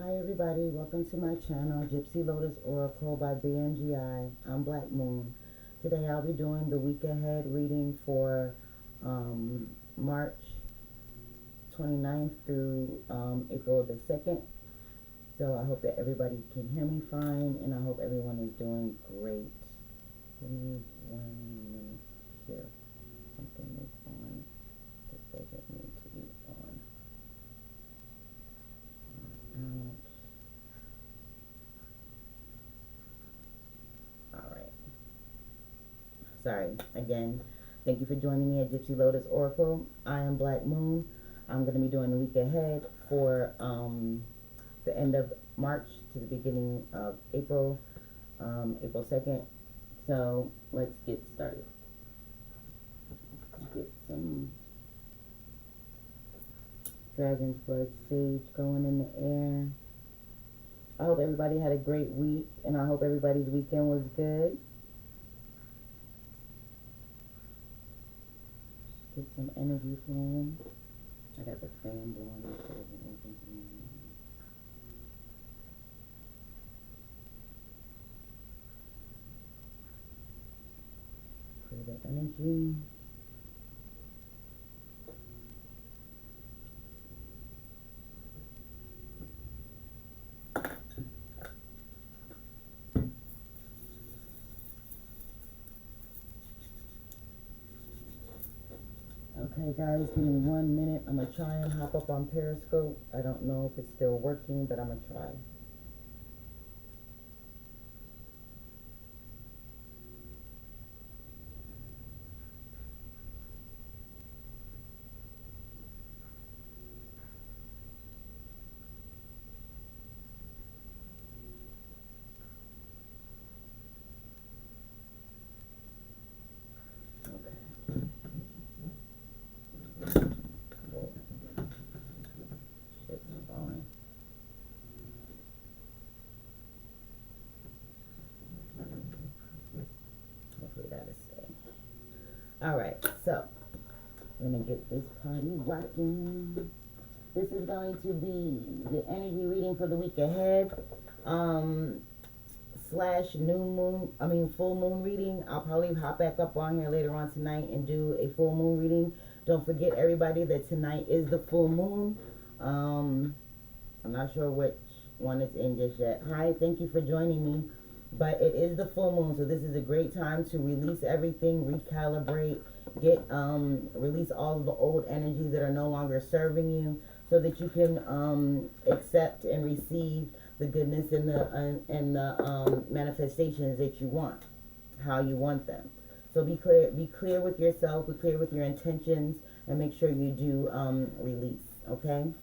Hi everybody, welcome to my channel, Gypsy Lotus Oracle by BNGI. I'm Black Moon. Today I'll be doing the week ahead reading for March 29th through April the 2nd. So I hope that everybody can hear me fine, and I hope everyone is doing great. Give me 1 minute here. Something is on that doesn't need to be on. Alright. Sorry, again, thank you for joining me at Gypsy Lotus Oracle. I am Black Moon. I'm going to be doing the week ahead for the end of March to the beginning of April, April 2nd. So let's get started. Get some Dragon's Blood Sage going in the air. I hope everybody had a great week, and I hope everybody's weekend was good. Get some energy flowing. I got the fan blowing so it isn't working for me. Clear the energy. Okay guys, give me 1 minute. I'm going to try and hop up on Periscope. I don't know if it's still working, but I'm going to try. Alright, so I'm going to get this party rocking. This is going to be the energy reading for the week ahead. Slash full moon reading. I'll probably hop back up on here later on tonight and do a full moon reading. Don't forget everybody that tonight is the full moon. I'm not sure which one it's in just yet. Hi, thank you for joining me. But it is the full moon, so this is a great time to release everything, recalibrate, release all of the old energies that are no longer serving you, so that you can accept and receive the goodness and the manifestations that you want, how you want them. So be clear with yourself, be clear with your intentions, and make sure you do release. Okay.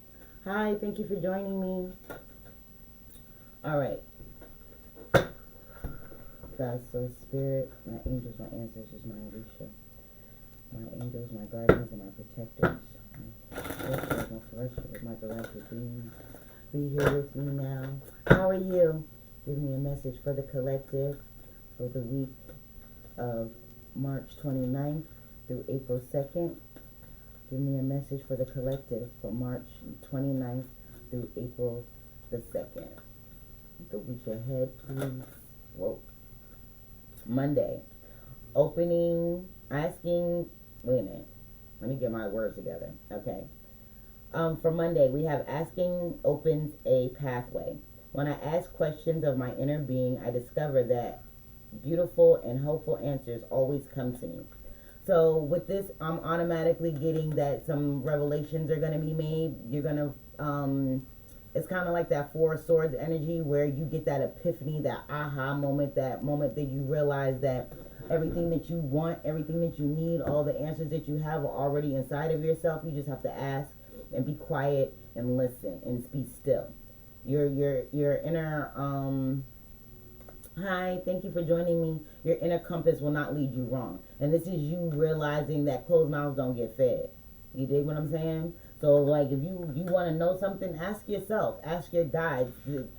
Hi, thank you for joining me. All right. Guys, so spirit, my angels, my ancestors, my Alicia, my angels, my guardians, and my protectors, my celestials, my galactic beings, be here with me now. How are you? Give me a message for the collective for the week of March 29th through April 2nd. Give me a message for the collective for March 29th through April the 2nd. The week ahead, please. Whoa. Monday, wait a minute, let me get my words together, okay. For Monday, we have asking opens a pathway. When I ask questions of my inner being, I discover that beautiful and helpful answers always come to me. So with this, I'm automatically getting that some revelations are going to be made. You're going to, it's kind of like that Four of Swords energy where you get that epiphany, that aha moment, that moment that you realize that everything that you want, everything that you need, all the answers that you have are already inside of yourself. You just have to ask and be quiet and listen and be still. Your inner, hi, thank you for joining me. Your inner compass will not lead you wrong. And this is you realizing that closed mouths don't get fed. You dig what I'm saying? So like if you want to know something, ask yourself, ask your guides.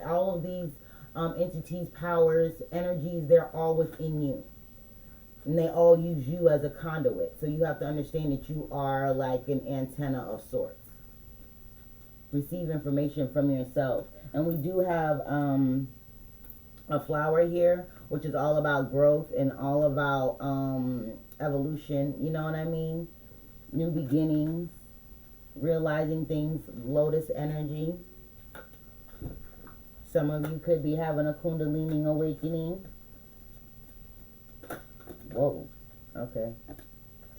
All of these entities, powers, energies, they're all within you. And they all use you as a conduit. So you have to understand that you are like an antenna of sorts. receive information from yourself. And we do have a flower here, which is all about growth and all about evolution. You know what I mean? New beginnings, realizing things, lotus energy. Some of you could be having a kundalini awakening. Whoa. Okay.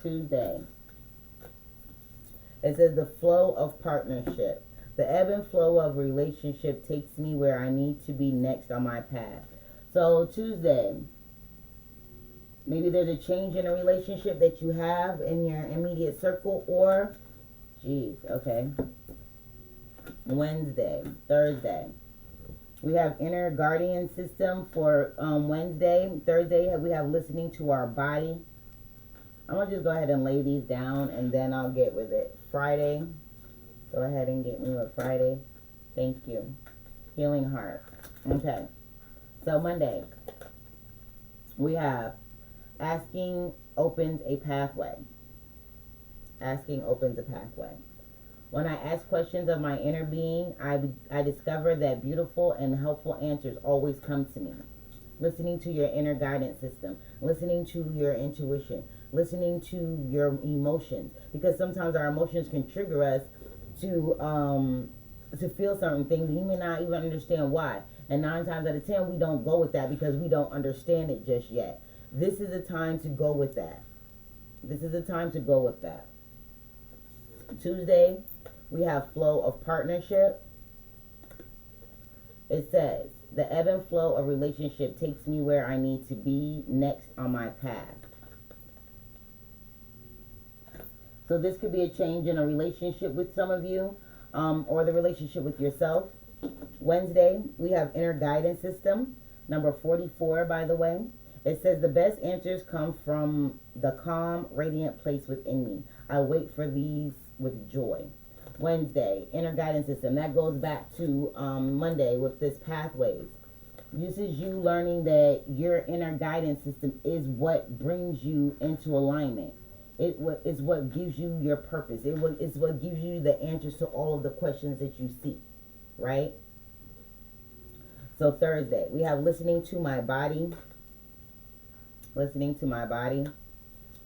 Tuesday. It says the flow of partnership. The ebb and flow of relationship takes me where I need to be next on my path. So Tuesday, maybe there's a change in a relationship that you have in your immediate circle, or, geez, okay. Wednesday, Thursday. We have inner guardian system for Wednesday. Thursday, we have listening to our body. I'm going to just go ahead and lay these down, and then I'll get with it. Friday. Go ahead and get me with Friday. Thank you. Healing heart. Okay. So Monday, we have asking opens a pathway. Asking opens a pathway. When I ask questions of my inner being, I discover that beautiful and helpful answers always come to me. Listening to your inner guidance system, listening to your intuition, listening to your emotions, because sometimes our emotions can trigger us to feel certain things, and you may not even understand why. And 9 times out of 10, we don't go with that because we don't understand it just yet. This is a time to go with that. This is a time to go with that. Tuesday, we have flow of partnership. It says, the ebb and flow of relationship takes me where I need to be next on my path. So this could be a change in a relationship with some of you, or the relationship with yourself. Wednesday, we have inner guidance system, number 44, by the way. It says, the best answers come from the calm, radiant place within me. I wait for these with joy. Wednesday, inner guidance system. That goes back to Monday with this pathways. This is you learning that your inner guidance system is what brings you into alignment. It is what gives you your purpose. It's what gives you the answers to all of the questions that you seek, right? So Thursday, we have listening to my body. Listening to my body.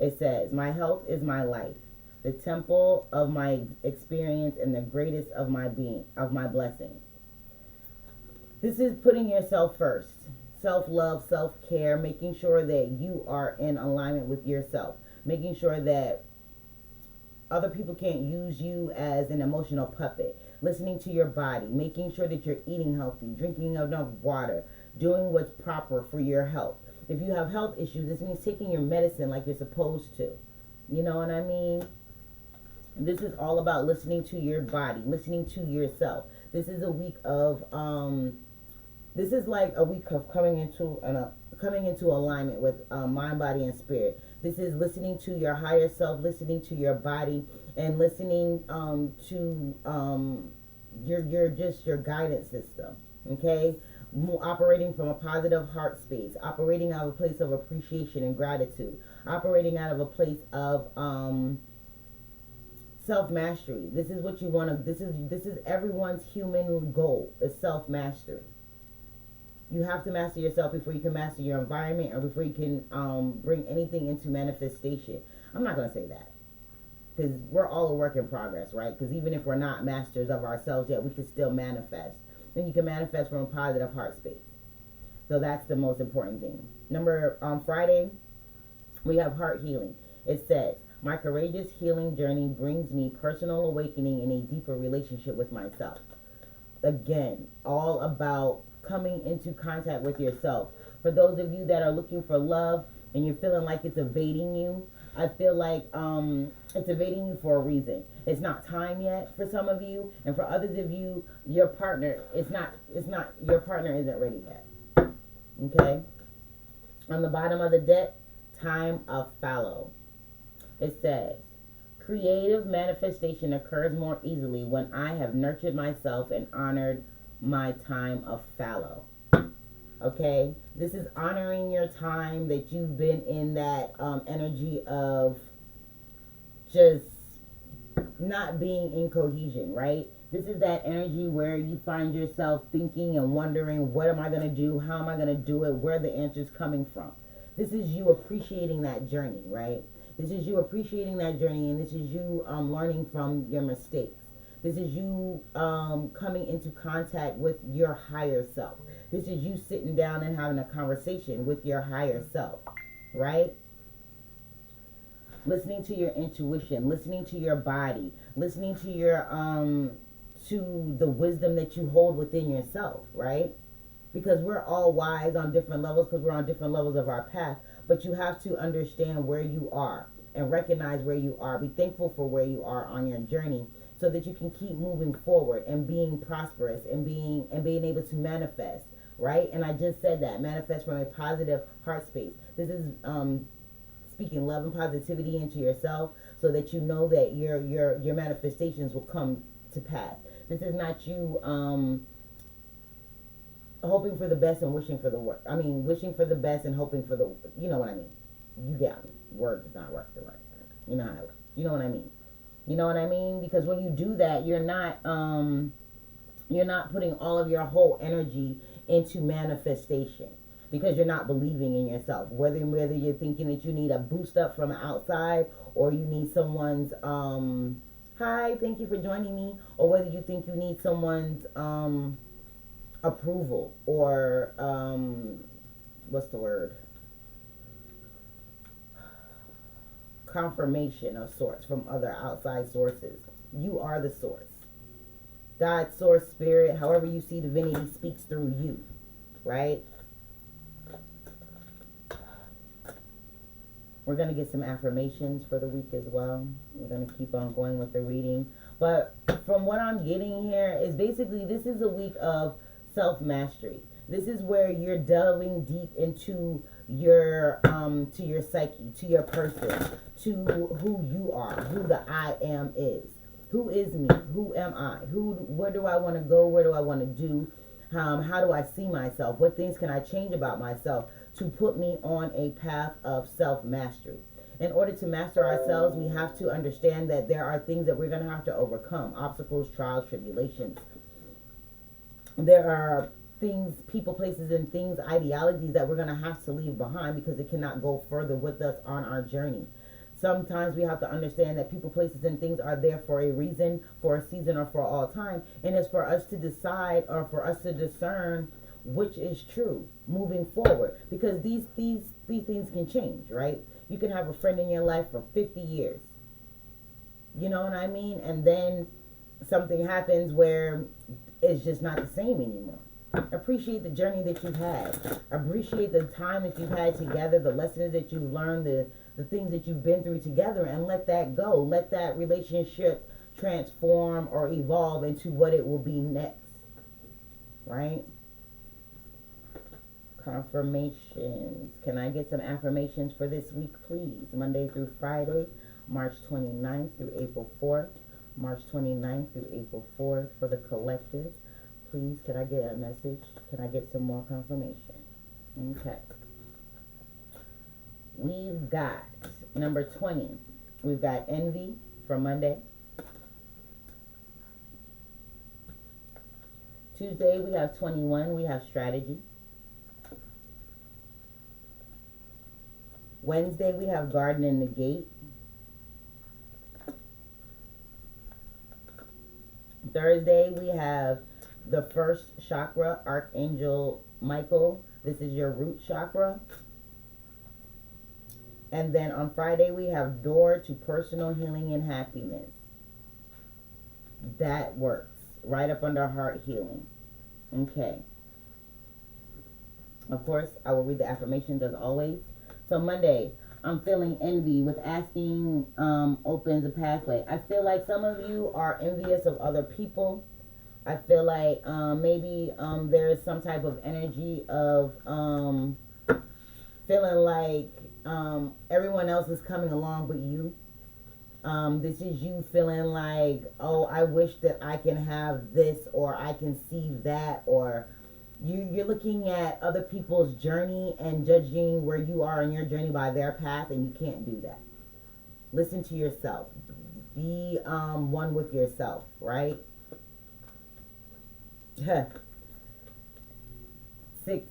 It says, my health is my life, the temple of my experience, and the greatest of my being, of my blessings. This is putting yourself first. Self-love, self-care, making sure that you are in alignment with yourself. Making sure that other people can't use you as an emotional puppet. Listening to your body. Making sure that you're eating healthy, drinking enough water, doing what's proper for your health. If you have health issues, this means taking your medicine like you're supposed to. You know what I mean? This is all about listening to your body, listening to yourself. This is a week of this is like a week of coming into alignment with mind, body, and spirit. This is listening to your higher self, listening to your body, and listening to your guidance system. Okay, operating from a positive heart space, operating out of a place of appreciation and gratitude, operating out of a place of self-mastery. This is what you want to, this is everyone's human goal, is self-mastery. You have to master yourself before you can master your environment, or before you can bring anything into manifestation. I'm not going to say that, because we're all a work in progress, right? Because even if we're not masters of ourselves yet, we can still manifest. And you can manifest from a positive heart space. So that's the most important thing. Friday, we have heart healing. It says, my courageous healing journey brings me personal awakening in a deeper relationship with myself. Again, all about coming into contact with yourself. For those of you that are looking for love and you're feeling like it's evading you, I feel like it's evading you for a reason. It's not time yet for some of you, and for others of you, your partner your partner isn't ready yet. Okay? On the bottom of the deck, time of fallow. It says, creative manifestation occurs more easily when I have nurtured myself and honored my time of fallow. Okay, this is honoring your time that you've been in that energy of just not being in cohesion, right? This is that energy where you find yourself thinking and wondering, what am I going to do? How am I going to do it? Where are the answers coming from? This is you appreciating that journey, right? This is you appreciating that journey, and this is you learning from your mistakes. This is you coming into contact with your higher self. This is you sitting down and having a conversation with your higher self, right? Listening to your intuition, listening to your body, listening to your to the wisdom that you hold within yourself, right? Because we're all wise on different levels, because we're on different levels of our path, but you have to understand where you are and recognize where you are. Be thankful for where you are on your journey, so that you can keep moving forward and being prosperous and being able to manifest, right? And I just said that, manifest from a positive heart space. This is speaking love and positivity into yourself, so that you know that your manifestations will come to pass. This is not you hoping for the best and wishing for the worst. I mean, wishing for the best and hoping for the, you know what I mean. You got me. Word does not work the right. You know how it works. You know what I mean. You know what I mean? Because when you do that, you're not putting all of your whole energy into manifestation, because you're not believing in yourself. Whether you're thinking that you need a boost up from outside, or you need someone's hi, thank you for joining me, or whether you think you need someone's approval, or what's the word? Confirmation of sorts from other outside sources. You are the source. God, source, spirit, however you see divinity, speaks through you, right? We're going to get some affirmations for the week as well. We're going to keep on going with the reading. But from what I'm getting here is basically, this is a week of self-mastery. This is where you're delving deep into your to your psyche, to your person, to who you are, who the I am is. Who is me? Who am I? Where do I want to go? Where do I want to do? How do I see myself? What things can I change about myself to put me on a path of self-mastery? In order to master ourselves, we have to understand that there are things that we're going to have to overcome. Obstacles, trials, tribulations. There are things, people, places, and things, ideologies that we're going to have to leave behind, because it cannot go further with us on our journey. Sometimes we have to understand that people, places, and things are there for a reason, for a season, or for all time. And it's for us to decide, or for us to discern which is true moving forward. Because these things can change, right? You can have a friend in your life for 50 years. You know what I mean? And then something happens where it's just not the same anymore. Appreciate the journey that you've had. Appreciate the time that you've had together, the lessons that you've learned, the things that you've been through together, and let that go. Let that relationship transform or evolve into what it will be next. Right? Confirmations. Can I get some affirmations for this week, please? Monday through Friday, March 29th through April 4th. March 29th through April 4th for the collective. Please, can I get a message? Can I get some more confirmation? Okay. We've got number 20. We've got envy for Monday. Tuesday, we have 21. We have strategy. Wednesday, we have garden in the gate. Thursday, we have the first chakra, Archangel Michael. This is your root chakra. And then on Friday, we have door to personal healing and happiness. That works. Right up under heart healing. Okay. Of course, I will read the affirmations as always. So Monday, I'm feeling envy. With asking opens a pathway. I feel like some of you are envious of other people. I feel like maybe there is some type of energy of feeling like everyone else is coming along but you. This is you feeling like, oh, I wish that I can have this, or I can see that, or you're looking at other people's journey and judging where you are in your journey by their path, and you can't do that. Listen to yourself. Be one with yourself, right? Six,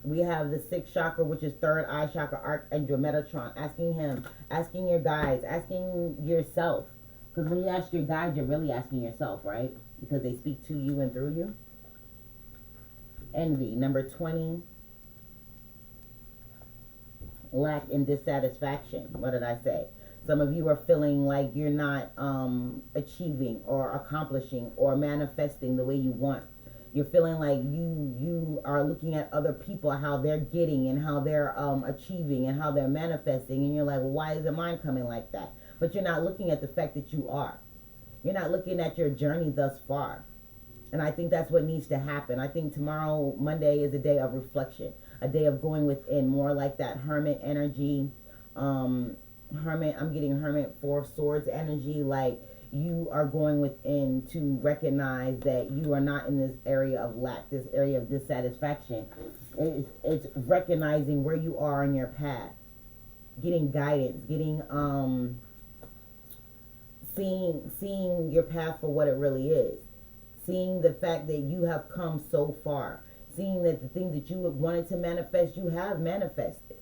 we have the sixth chakra, which is third eye chakra, Archangel Metatron, asking your guides, asking yourself. Because when you ask your guides, you're really asking yourself, right? Because they speak to you and through you. Envy, number 20. Lack and dissatisfaction. What did I say? Some of you are feeling like you're not achieving or accomplishing or manifesting the way you want. You're feeling like you are looking at other people, how they're getting and how they're achieving and how they're manifesting, and you're like, well, why isn't mine coming like that? But you're not looking at the fact that you are. You're not looking at your journey thus far. And I think that's what needs to happen. I think tomorrow, Monday, is a day of reflection, a day of going within, more like that hermit energy. Hermit, I'm getting Hermit, Four of Swords energy, like you are going within to recognize that you are not in this area of lack, this area of dissatisfaction. It's recognizing where you are on your path, getting guidance, getting seeing your path for what it really is, seeing the fact that you have come so far, seeing that the things that you wanted to manifest, you have manifested.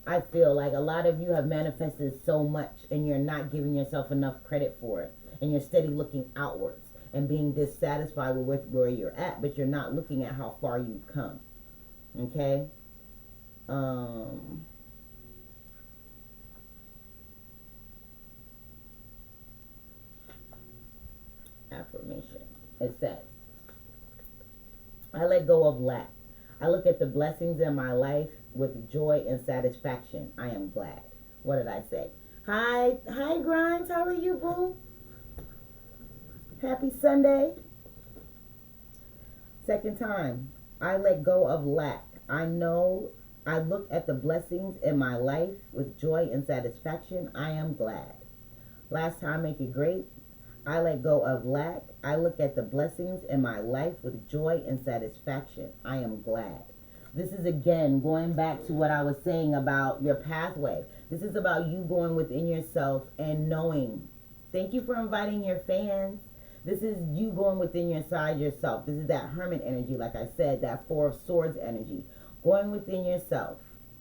I feel like a lot of you have manifested so much and you're not giving yourself enough credit for it. And you're steady looking outwards and being dissatisfied with where you're at, but you're not looking at how far you've come. Okay? Affirmation. It says, I let go of lack. I look at the blessings in my life with joy and satisfaction. I am glad. What did I say? Hi, Grimes. How are you, boo? Happy Sunday. Second time. I let go of lack. I look at the blessings in my life with joy and satisfaction. I am glad. Last time, make it great. I let go of lack. I look at the blessings in my life with joy and satisfaction. I am glad. This is again going back to what I was saying about your pathway. This is about you going within yourself and knowing. Thank you for inviting your fans. This is you going within yourself. This is that hermit energy, like I said, that Four of Swords energy. Going within yourself.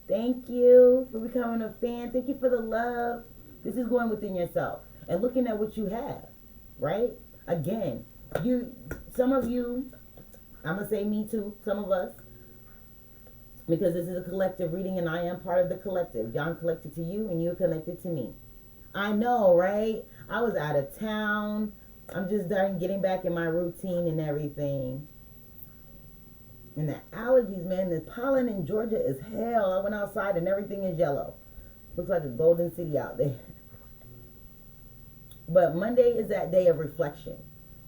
Thank you for becoming a fan. Thank you for the love. This is going within yourself and looking at what you have. Right? Again, some of you, I'm going to say me too, some of us, because this is a collective reading and I am part of the collective. I'm connected to you and you're connected to me. I know, right? I was out of town. I'm just done getting back in my routine and everything. And the allergies, man, the pollen in Georgia is hell. I went outside and everything is yellow. Looks like a golden city out there. But Monday is that day of reflection.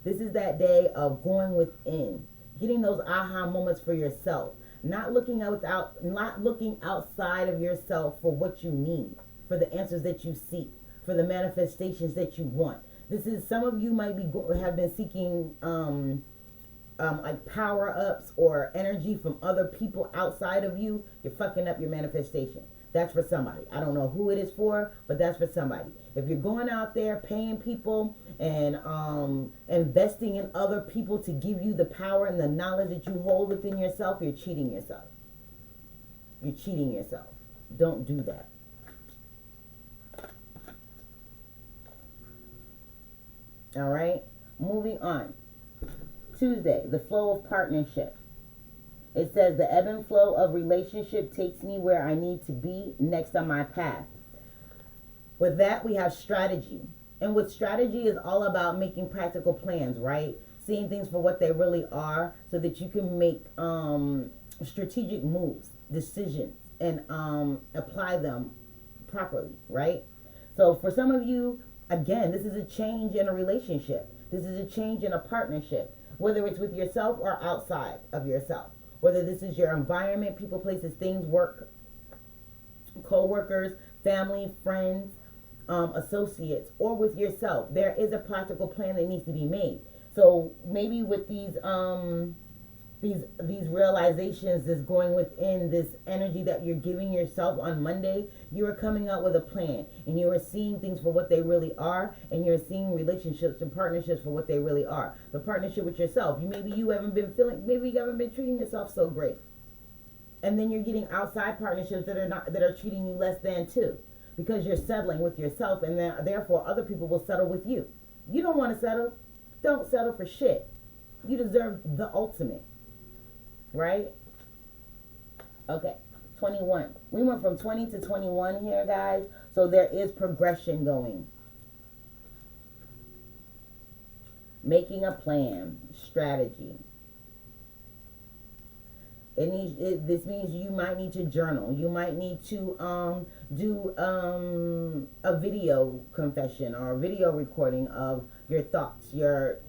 This is that day of going within, getting those aha moments for yourself, not looking outside of yourself for what you need, for the answers that you seek, for the manifestations that you want. This is, some of you might have been seeking like power ups or energy from other people outside of you. You're fucking up your manifestation. That's for somebody. I don't know who it is for, but that's for somebody. If you're going out there paying people and investing in other people to give you the power and the knowledge that you hold within yourself, you're cheating yourself. You're cheating yourself. Don't do that. All right? Moving on. Tuesday, the flow of partnership. It says the ebb and flow of relationship takes me where I need to be next on my path. With that, we have strategy. And with strategy is all about making practical plans, right? Seeing things for what they really are so that you can make strategic moves, decisions, and apply them properly, right? So for some of you, again, this is a change in a relationship. This is a change in a partnership, whether it's with yourself or outside of yourself. Whether this is your environment, people, places, things, work, co-workers, family, friends, associates, or with yourself, there is a practical plan that needs to be made. So maybe with these these realizations that's going within this energy that you're giving yourself on Monday, you are coming out with a plan, and you are seeing things for what they really are, and you're seeing relationships and partnerships for what they really are. The partnership with yourself, maybe you haven't been treating yourself so great, and then you're getting outside partnerships that are treating you less than too, because you're settling with yourself, and then therefore other people will settle with you. You don't want to settle. Don't settle for shit. You deserve the ultimate. Right? Okay. 21. We went from 20 to 21 here, guys. So there is progression going. Making a plan. Strategy. This means you might need to journal. You might need to do a video confession or a video recording of your thoughts, your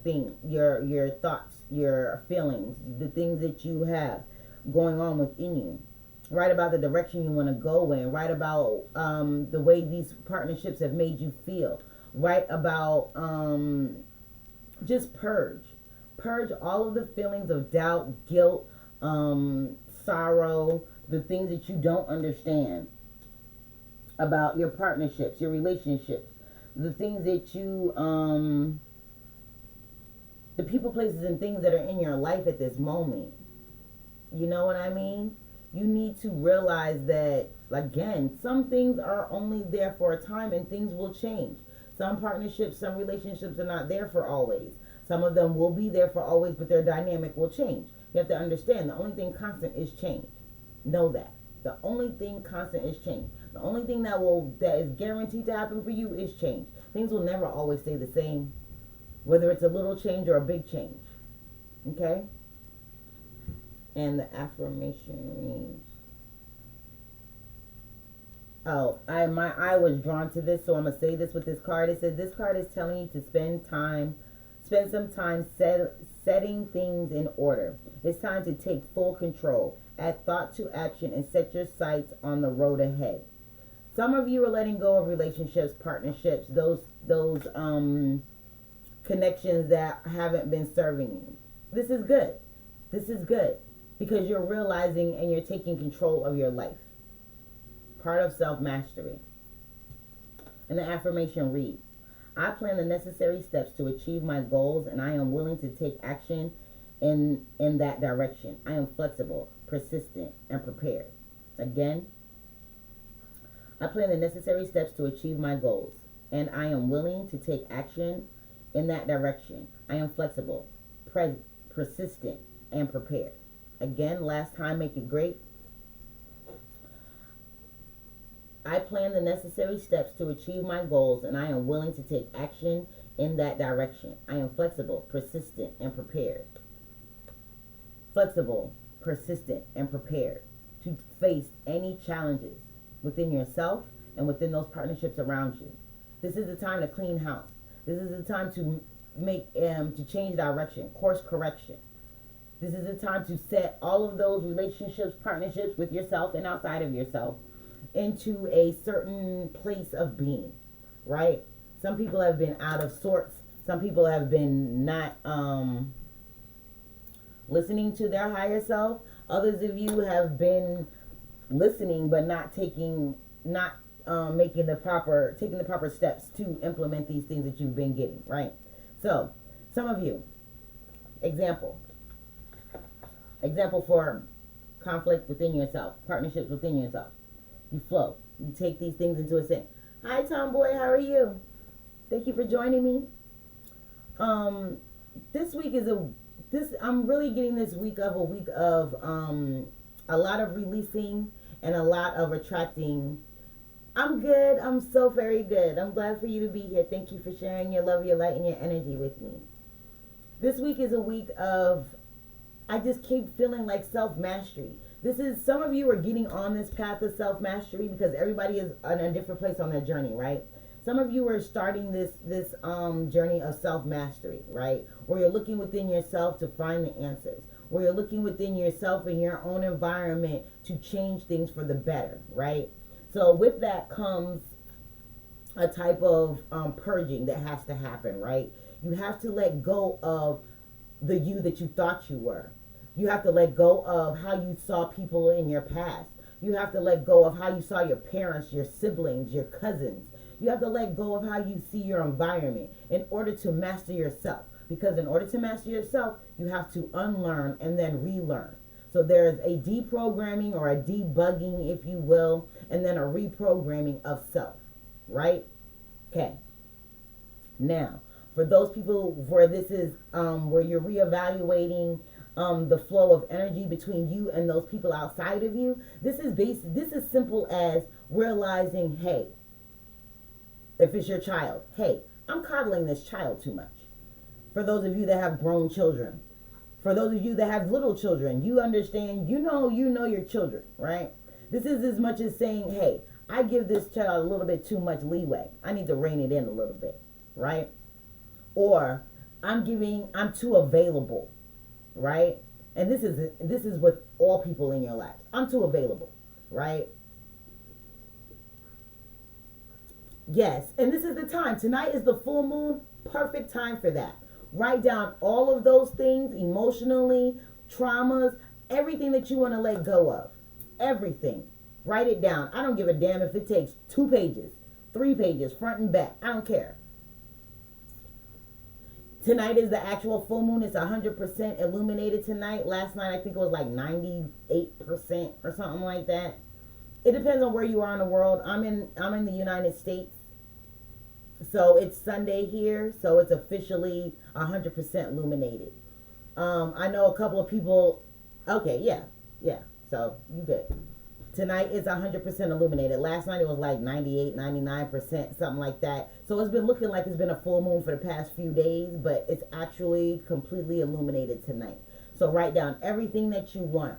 thoughts, your feelings, the things that you have going on within you. Write about the direction you want to go in. Write about the way these partnerships have made you feel. Write about just purge all of the feelings of doubt, guilt, sorrow, the things that you don't understand about your partnerships, your relationships, the things that you, the people, places, and things that are in your life at this moment. You know what I mean? You need to realize that, again, some things are only there for a time and things will change. Some partnerships, some relationships are not there for always. Some of them will be there for always, but their dynamic will change. You have to understand the only thing constant is change. Know that. The only thing constant is change. The only thing that is guaranteed to happen for you is change. Things will never always stay the same, whether it's a little change or a big change. Okay? And the affirmation reads. My eye was drawn to this, so I'm gonna say this with this card. It says this card is telling you to spend some time setting things in order. It's time to take full control. Add thought to action and set your sights on the road ahead. Some of you are letting go of relationships, partnerships, those connections that haven't been serving you. This is good. This is good because you're realizing and you're taking control of your life. Part of self-mastery. And the affirmation reads, I plan the necessary steps to achieve my goals, and I am willing to take action in that direction. I am flexible, persistent, and prepared. Again, I plan the necessary steps to achieve my goals, and I am willing to take action in that direction. I am flexible, persistent, and prepared. Again, last time, make it great. I plan the necessary steps to achieve my goals, and I am willing to take action in that direction. I am flexible, persistent, and prepared. Flexible, persistent, and prepared to face any challenges within yourself and within those partnerships around you. This is the time to clean house. This is the time to to change direction, course correction. This is the time to set all of those relationships, partnerships with yourself and outside of yourself into a certain place of being, right? Some people have been out of sorts. Some people have been not listening to their higher self. Others of you have been listening but not taking the proper steps to implement these things that you've been getting, right? So some of you, example for conflict within yourself, partnerships within yourself. You flow. You take these things into a sense. Hi, Tomboy. How are you? Thank you for joining me. This week is I'm really getting this week of a lot of releasing and a lot of attracting. I'm good. I'm so very good. I'm glad for you to be here. Thank you for sharing your love, your light, and your energy with me. This week is a week of, I just keep feeling like self-mastery. Some of you are getting on this path of self-mastery because everybody is in a different place on their journey, right? Some of you are starting this journey of self-mastery, right? Where you're looking within yourself to find the answers. Where you're looking within yourself and your own environment to change things for the better, right? So with that comes a type of purging that has to happen, right? You have to let go of the you that you thought you were. You have to let go of how you saw people in your past. You have to let go of how you saw your parents, your siblings, your cousins. You have to let go of how you see your environment in order to master yourself. Because in order to master yourself, you have to unlearn and then relearn. So there is a deprogramming or a debugging, if you will, and then a reprogramming of self, right? Okay. Now, for those people where this is where you're reevaluating the flow of energy between you and those people outside of you, this is simple as realizing, hey, if it's your child, hey, I'm coddling this child too much. For those of you that have grown children, for those of you that have little children, you understand, you know your children, right? This is as much as saying, hey, I give this child a little bit too much leeway. I need to rein it in a little bit, right? Or I'm too available, right? And this is with all people in your life. I'm too available, right? Yes, and this is the time. Tonight is the full moon, perfect time for that. Write down all of those things emotionally, traumas, everything that you want to let go of. Everything. Write it down. I don't give a damn if it takes 2 pages, 3 pages, front and back. I don't care. Tonight is the actual full moon. It's 100% illuminated tonight. Last night I think it was like 98% or something like that. It depends on where you are in the world. I'm in the United States. So it's Sunday here, so it's officially 100% illuminated. I know a couple of people. Okay, yeah. So you good. Tonight is 100% illuminated. Last night it was like 98, 99%, something like that. So it's been looking like it's been a full moon for the past few days, but it's actually completely illuminated tonight. So write down everything that you want.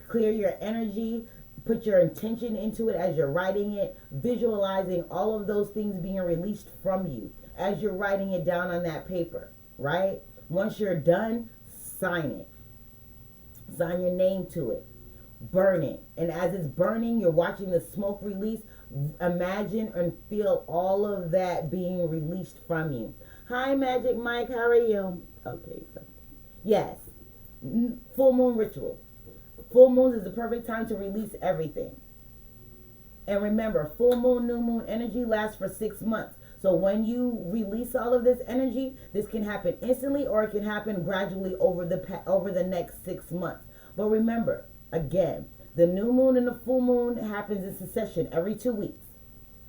Clear your energy. Put your intention into it as you're writing it, visualizing all of those things being released from you as you're writing it down on that paper, right? Once you're done, sign it. Sign your name to it. Burn it. And as it's burning, you're watching the smoke release. Imagine and feel all of that being released from you. Hi, Magic Mike. How are you? Okay, so yes, full moon ritual. Full moon is the perfect time to release everything. And remember, full moon, new moon energy lasts for 6 months. So when you release all of this energy, this can happen instantly or it can happen gradually over the next 6 months. But remember, again, the new moon and the full moon happens in succession every 2 weeks.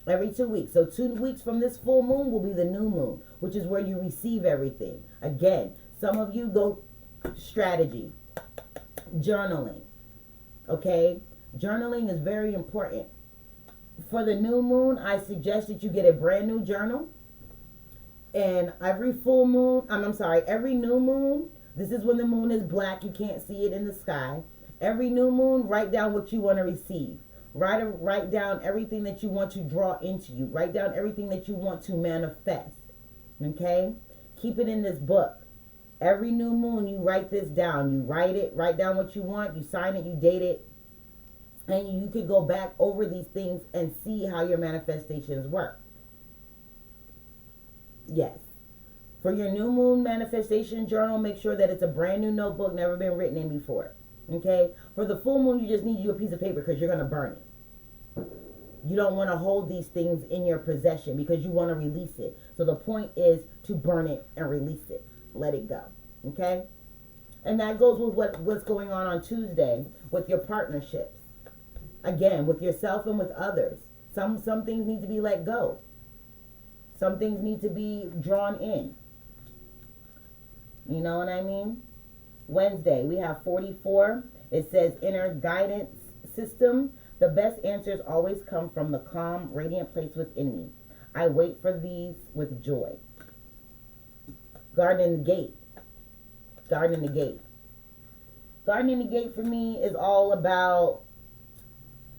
Every 2 weeks. So 2 weeks from this full moon will be the new moon, which is where you receive everything. Again, some of you go strategy, journaling. Okay, journaling is very important. For the new moon, I suggest that you get a brand new journal. And every every new moon, this is when the moon is black, you can't see it in the sky. Every new moon, write down what you want to receive. Write down everything that you want to draw into you. Write down everything that you want to manifest. Okay, keep it in this book. Every new moon, you write this down. You write down what you want, you sign it, you date it, and you could go back over these things and see how your manifestations work. Yes. For your new moon manifestation journal, make sure that it's a brand new notebook, never been written in before. Okay? For the full moon, you just need you a piece of paper because you're going to burn it. You don't want to hold these things in your possession because you want to release it. So the point is to burn it and release it. Let it go. Okay? And that goes with what's going on Tuesday with your partnerships. Again, with yourself and with others. Some things need to be let go. Some things need to be drawn in. You know what I mean? Wednesday, we have 44. It says inner guidance system. The best answers always come from the calm, radiant place within me. I wait for these with joy. Garden the gate. Garden the gate. Gardening the gate for me is all about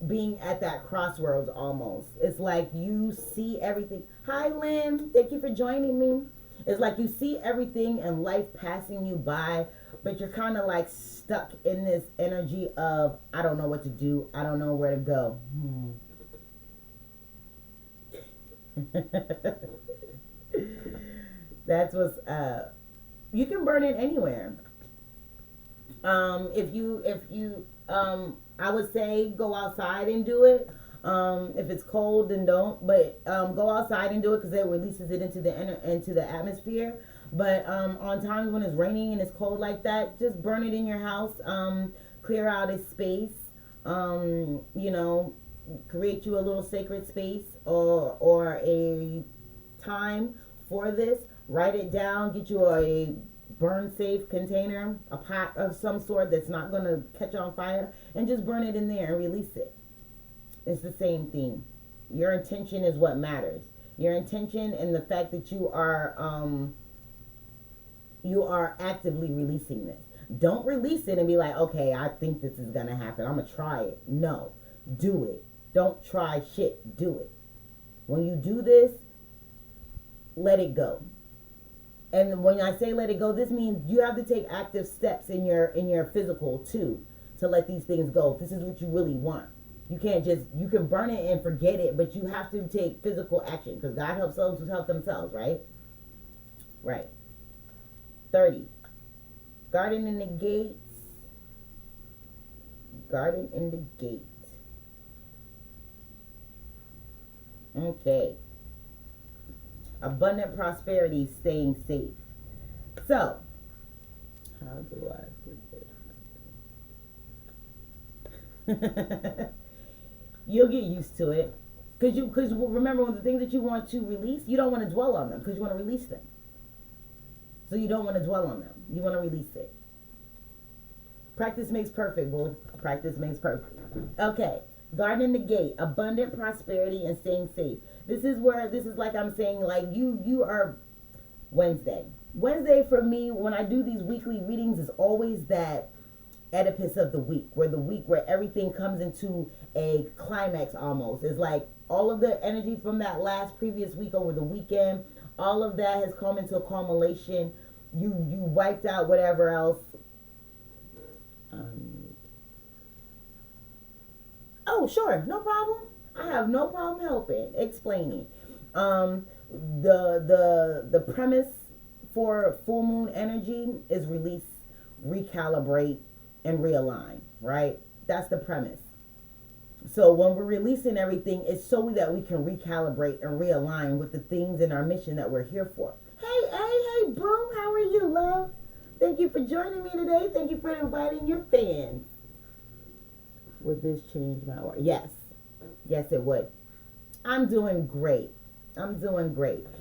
being at that crossroads almost. It's like you see everything. Hi, Lynn. Thank you for joining me. It's like you see everything in life passing you by, but you're kind of like stuck in this energy of, I don't know what to do. I don't know where to go. That's what's you can burn it anywhere. I would say go outside and do it. If it's cold, then don't. But go outside and do it because it releases it into the atmosphere. But on times when it's raining and it's cold like that, just burn it in your house. Clear out a space. You know, create you a little sacred space or a time for this. Write it down. Get you a burn safe container, a pot of some sort that's not going to catch on fire, and just burn it in there and release it. It's the same thing. Your intention is what matters. Your intention and the fact that you are actively releasing this. Don't release it and be like, okay, I think this is gonna happen, I'm gonna try it. No, do it. Don't try shit, do it. When you do this, let it go. And when I say let it go, this means you have to take active steps in your physical too to let these things go. If this is what you really want. You can't just, you can burn it and forget it, but you have to take physical action because God helps those who help themselves, right? Right. 30. Garden in the gates. Garden in the gate. Okay. Abundant prosperity, staying safe. So, how do I forget? You'll get used to it. Because remember, when the things that you want to release, you don't want to dwell on them because you want to release them. So you don't want to dwell on them. You want to release it. Practice makes perfect, boo. Practice makes perfect. Okay. Guarding the gate. Abundant prosperity and staying safe. This is like I'm saying, like you are Wednesday. Wednesday for me, when I do these weekly readings, is always that Oedipus of the week, where everything comes into a climax almost. It's like all of the energy from that previous week over the weekend, all of that has come into a culmination. You wiped out whatever else. Oh, sure, no problem. I have no problem helping, explaining. The premise for full moon energy is release, recalibrate, and realign, right? That's the premise. So when we're releasing everything, it's so that we can recalibrate and realign with the things in our mission that we're here for. Hey, boom, how are you, love? Thank you for joining me today. Thank you for inviting your fans. Would this change my aura? Yes. Yes, it would. I'm doing great.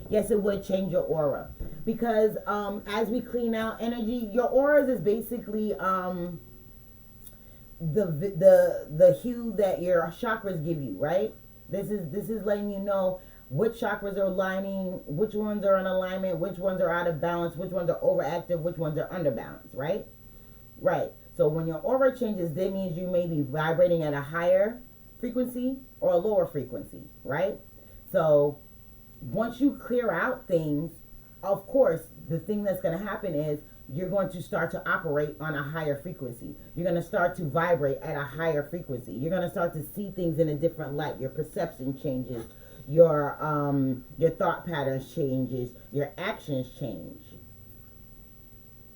Yes, it would change your aura. Because as we clean out energy, your auras is basically the hue that your chakras give you, right? This is letting you know which chakras are aligning, which ones are in alignment, which ones are out of balance, which ones are overactive, which ones are under balance, right? Right. So when your aura changes, that means you may be vibrating at a higher frequency or a lower frequency, right? So once you clear out things, of course, the thing that's going to happen is you're going to start to operate on a higher frequency. You're going to start to vibrate at a higher frequency. You're going to start to see things in a different light. Your perception changes. Your thought patterns changes. Your actions change.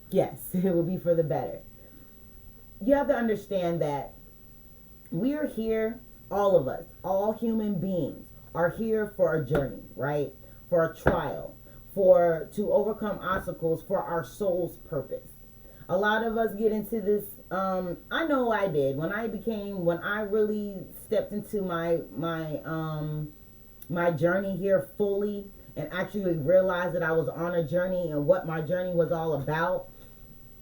Yes, it will be for the better. You have to understand that we are here, all of us, all human beings are here for a journey, right? For a trial, to overcome obstacles for our soul's purpose. A lot of us get into this. I know I did when I really stepped into my journey here fully and actually realized that I was on a journey and what my journey was all about.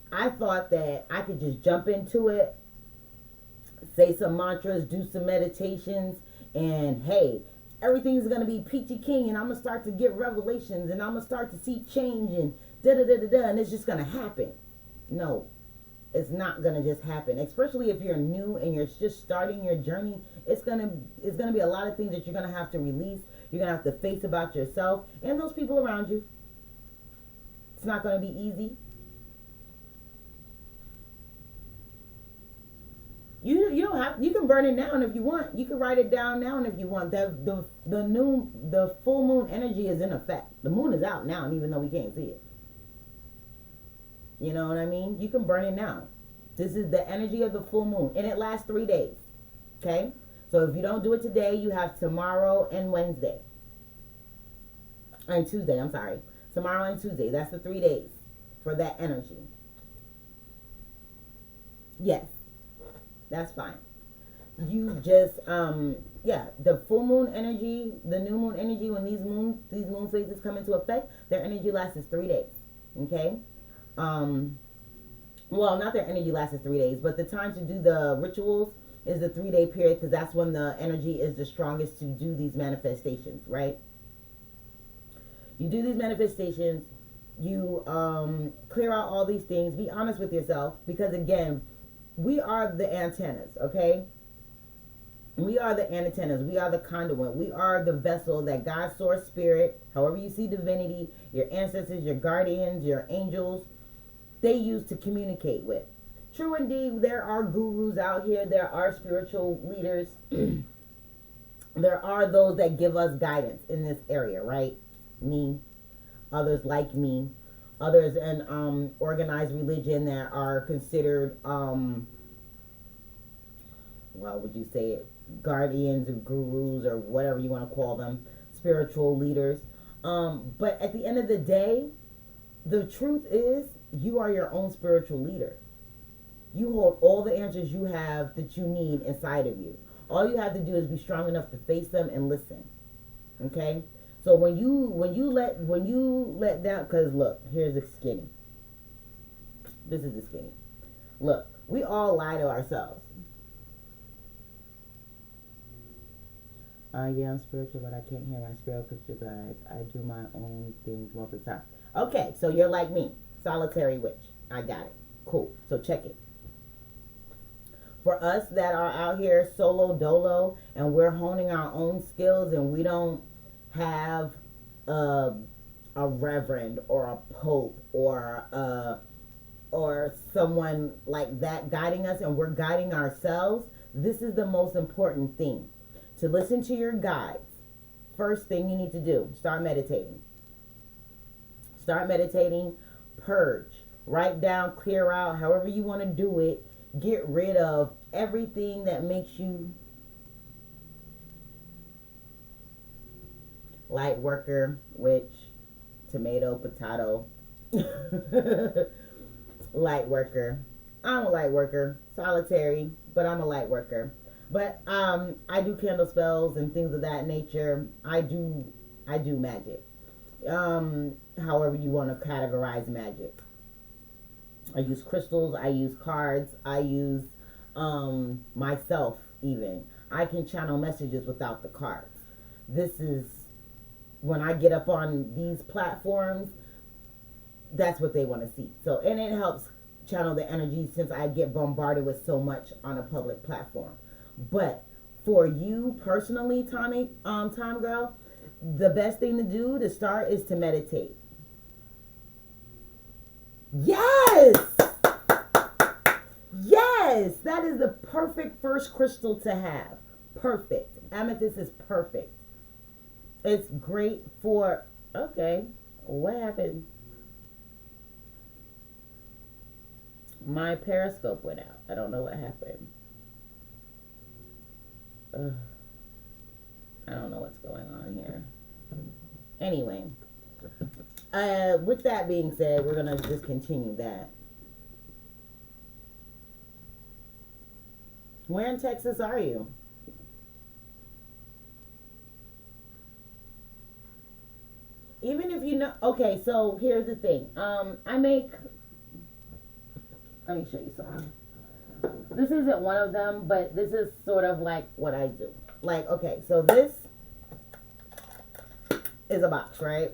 I thought that I could just jump into it, say some mantras, do some meditations, and hey, everything's going to be peachy keen, and I'm going to start to get revelations, and I'm going to start to see change, and da-da-da-da-da, and it's just going to happen. No, it's not going to just happen. Especially if you're new and you're just starting your journey, it's going to be a lot of things that you're going to have to release. You're going to have to face about yourself and those people around you. It's not going to be easy. You don't have, you can burn it down if you want. You can write it down now if you want. The full moon energy is in effect. The moon is out now, even though we can't see it. You know what I mean? You can burn it now. This is the energy of the full moon, and it lasts 3 days. Okay? So if you don't do it today, you have tomorrow and Wednesday. And Tuesday, I'm sorry. Tomorrow and Tuesday. That's the 3 days for that energy. Yes. That's fine. You just yeah, the full moon energy, the new moon energy, when these moon phases come into effect, their energy lasts 3 days. Okay? Well, not their energy lasts 3 days, but the time to do the rituals is the 3 day period, because that's when the energy is the strongest to do these manifestations, right? You do these manifestations, you clear out all these things, be honest with yourself, because again, we are the antennas, okay? We are the antennas, we are the conduit, we are the vessel that God, source, spirit, however you see divinity, your ancestors, your guardians, your angels, they use to communicate with. True indeed, there are gurus out here, there are spiritual leaders, there are those that give us guidance in this area, right? Me, others like me, others in organized religion that are considered, well, would you say it, guardians or gurus or whatever you want to call them, spiritual leaders. But at the end of the day, the truth is you are your own spiritual leader. You hold all the answers you have that you need inside of you. All you have to do is be strong enough to face them and listen. Okay? So when you let down, because look, here's the skinny. This is the skinny. Look, we all lie to ourselves. Yeah, I'm spiritual, but I can't hear my spiritual guides. I do my own things most of the time. Okay, so you're like me, solitary witch. I got it. Cool. So check it. For us that are out here solo dolo and we're honing our own skills and we don't have a reverend or a pope or someone like that guiding us, and we're guiding ourselves, this is the most important thing. To listen to your guides. First thing you need to do, start meditating. Start meditating, purge, write down, clear out, however you want to do it. Get rid of everything that makes you light worker, witch, tomato, potato, light worker. I'm a light worker, solitary, but I'm a light worker. But I do candle spells and things of that nature. I do magic. However you want to categorize magic. I use crystals, I use cards, I use myself even. I can channel messages without the cards. This is, when I get up on these platforms, that's what they want to see. So, and it helps channel the energy since I get bombarded with so much on a public platform. But for you personally, Time Girl, the best thing to do to start is to meditate. Yes! Yes! That is the perfect first crystal to have. Perfect. Amethyst is perfect. It's great for... Okay. What happened? My Periscope went out. I don't know what happened. I don't know what's going on here. Anyway, with that being said, we're gonna just continue that. Where in Texas are you? Even if you know, okay, so here's the thing. I make, let me show you something. This isn't one of them, but this is sort of like what I do. Like, okay, so this is a box, right?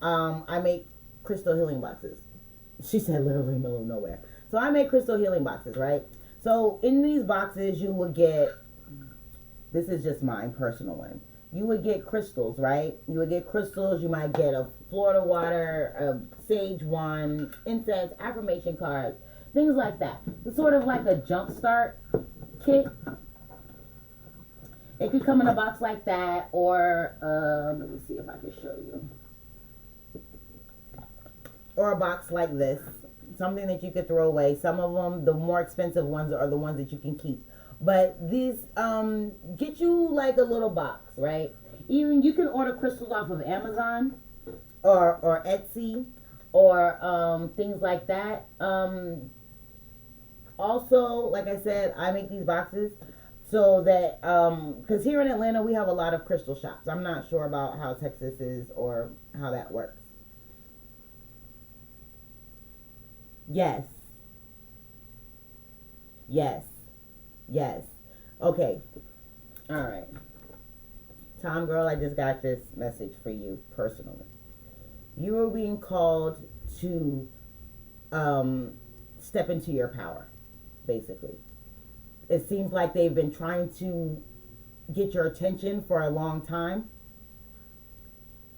I make crystal healing boxes. She said literally in the middle of nowhere. So I make crystal healing boxes, right? So in these boxes, you would get, this is just mine, personal one. You would get crystals, right? You would get crystals. You might get a Florida water, a sage wand, incense, affirmation cards, things like that. It's sort of like a jumpstart kit. It could come in a box like that, or let me see if I can show you. Or a box like this. something that you could throw away. Some of them, the more expensive ones, are the ones that you can keep. But these, get you like a little box, right? Even you can order crystals off of Amazon or Etsy or things like that. Also, like I said, I make these boxes so that because here in Atlanta we have a lot of crystal shops. I'm not sure about how Texas is or how that works. Yes, yes, yes. Okay, all right. Tom girl, I just got this message for you personally. You are being called to um, step into your power, basically. It seems like they've been trying to get your attention for a long time.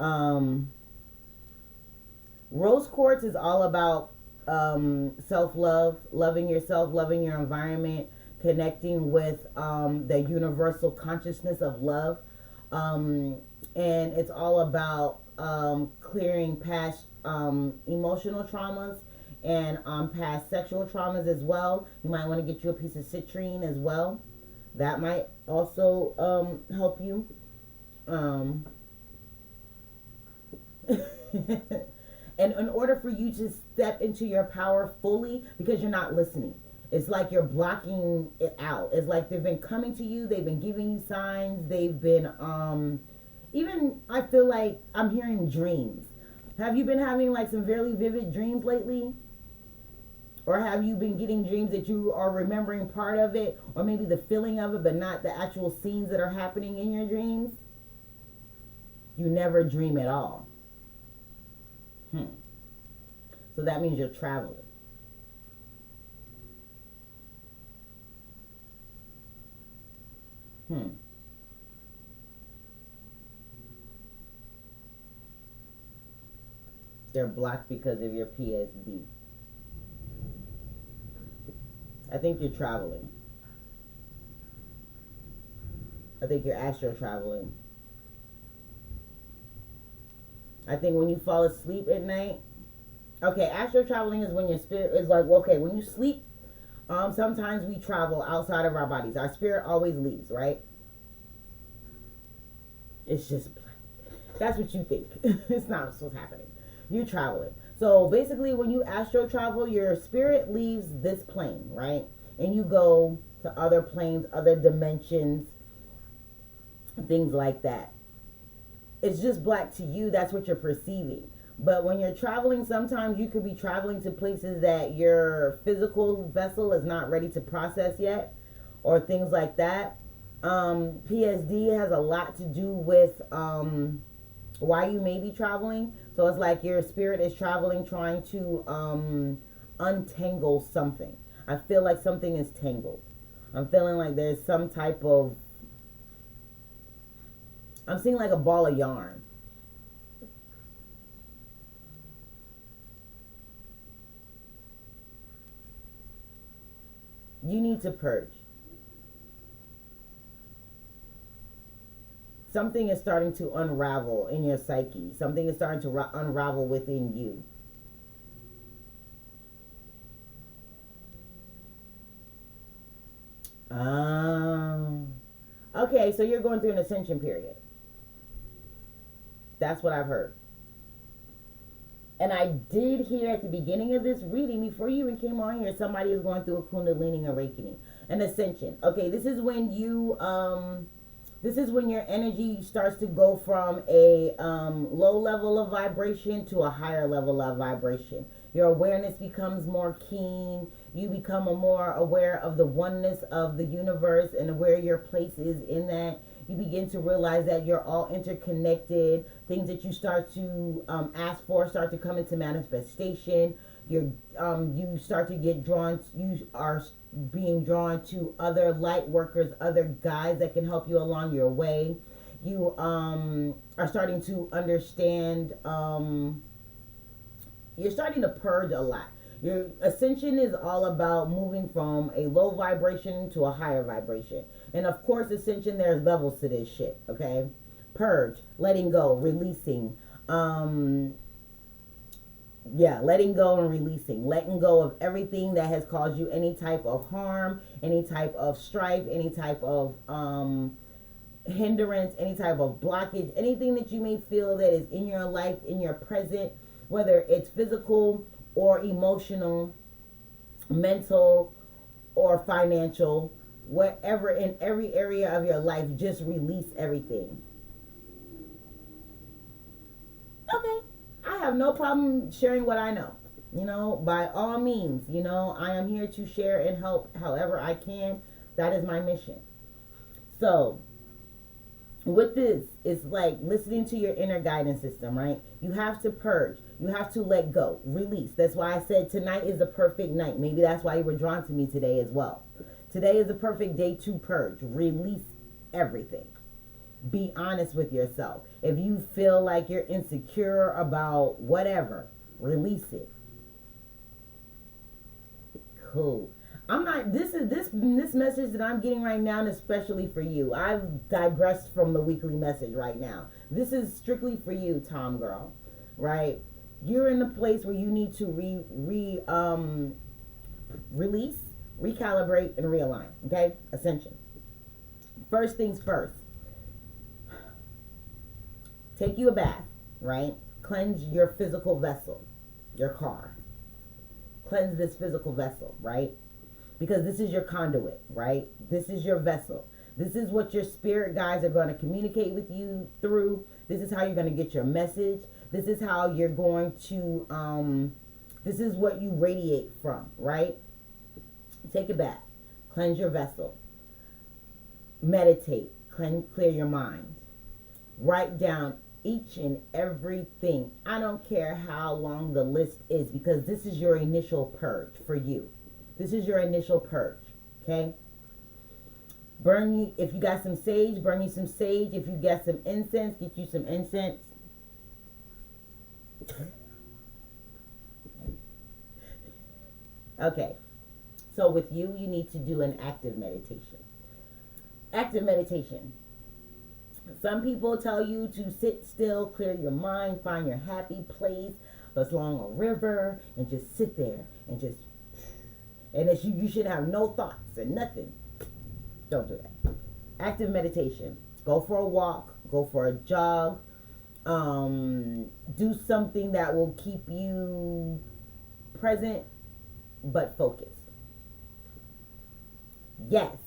Um, Rose quartz is all about self love, loving yourself, loving your environment, connecting with the universal consciousness of love. Um, and it's all about clearing past emotional traumas and past sexual traumas as well. You might want to get you a piece of citrine as well. That might also help you. Um, and in order for you to step into your power fully, because you're not listening, it's like you're blocking it out. It's like they've been coming to you, they've been giving you signs, they've been even I feel like I'm hearing dreams. Have you been having like some very vivid dreams lately? Or have you been getting dreams that you are remembering part of it, or maybe the feeling of it, but not the actual scenes that are happening in your dreams? You never dream at all. Hmm. So that means you're traveling. Hmm. They're blocked because of your PSD. I think you're traveling. I think you're astro traveling. I think when you fall asleep at night, okay, astro traveling is when your spirit is like, well, okay, when you sleep, sometimes we travel outside of our bodies. Our spirit always leaves, right? It's just that's what you think. It's not what's happening. You're traveling. So basically, when you astro travel, your spirit leaves this plane, right? And you go to other planes, other dimensions, things like that. It's just black to you. That's what you're perceiving. But when you're traveling, sometimes you could be traveling to places that your physical vessel is not ready to process yet, or things like that. PSD has a lot to do with why you may be traveling. So it's like your spirit is traveling, trying to untangle something. I feel like something is tangled. I'm feeling like there's some type of. I'm seeing like a ball of yarn. You need to purge. Something is starting to unravel in your psyche. Something is starting to unravel within you. Um, okay, so you're going through an ascension period. That's what I've heard. And I did hear at the beginning of this reading, before you even came on here, somebody is going through a Kundalini awakening, an ascension. Okay, this is when your energy starts to go from a low level of vibration to a higher level of vibration. Your awareness becomes more keen. You become a more aware of the oneness of the universe and where your place is in that. You begin to realize that you're all interconnected. Things that you start to ask for start to come into manifestation. You start to get drawn. You are being drawn to other light workers, other guides that can help you along your way. You are starting to understand. You're starting to purge a lot. Your ascension is all about moving from a low vibration to a higher vibration. And of course, ascension, there's levels to this shit, okay? Purge, letting go, releasing, Yeah, letting go and releasing. Letting go of everything that has caused you any type of harm, any type of strife, any type of hindrance, any type of blockage, anything that you may feel that is in your life, in your present, whether it's physical or emotional, mental or financial, whatever, in every area of your life, just release everything. Okay, I have no problem sharing what I know. By all means, I am here to share and help however I can. That is my mission. So, with this, it's like listening to your inner guidance system, right? You have to purge. You have to let go, release. That's why I said tonight is the perfect night. Maybe that's why you were drawn to me today as well. Today is the perfect day to purge, release everything. Be honest with yourself. If you feel like you're insecure about whatever, release it. Cool. I'm not. This message that I'm getting right now, is especially for you. I've digressed from the weekly message right now. This is strictly for you, Tom girl. Right? You're in the place where you need to release, recalibrate, and realign. Okay? Ascension. First things first. Take you a bath. Right? Cleanse your physical vessel, your car. Cleanse this physical vessel. Right? Because this is your conduit, right? This is your vessel. This is what your spirit guides are going to communicate with you through. This is how you're going to get your message. This is how you're going to, this is what you radiate from, right? Take a bath. Cleanse your vessel. Meditate. Clear your mind. Write down each and everything. I don't care how long the list is, because this is your initial purge for you. This is your initial purge, okay? Burn you, if you got some sage, burn you some sage. If you got some incense, get you some incense. Okay, so with you, you need to do an active meditation. Active meditation. Some people tell you to sit still, clear your mind, find your happy place, that's along a river, and just sit there and just, and that you should have no thoughts and nothing. Don't do that. Active meditation. Go for a walk. Go for a jog. Do something that will keep you present but focused. Yes.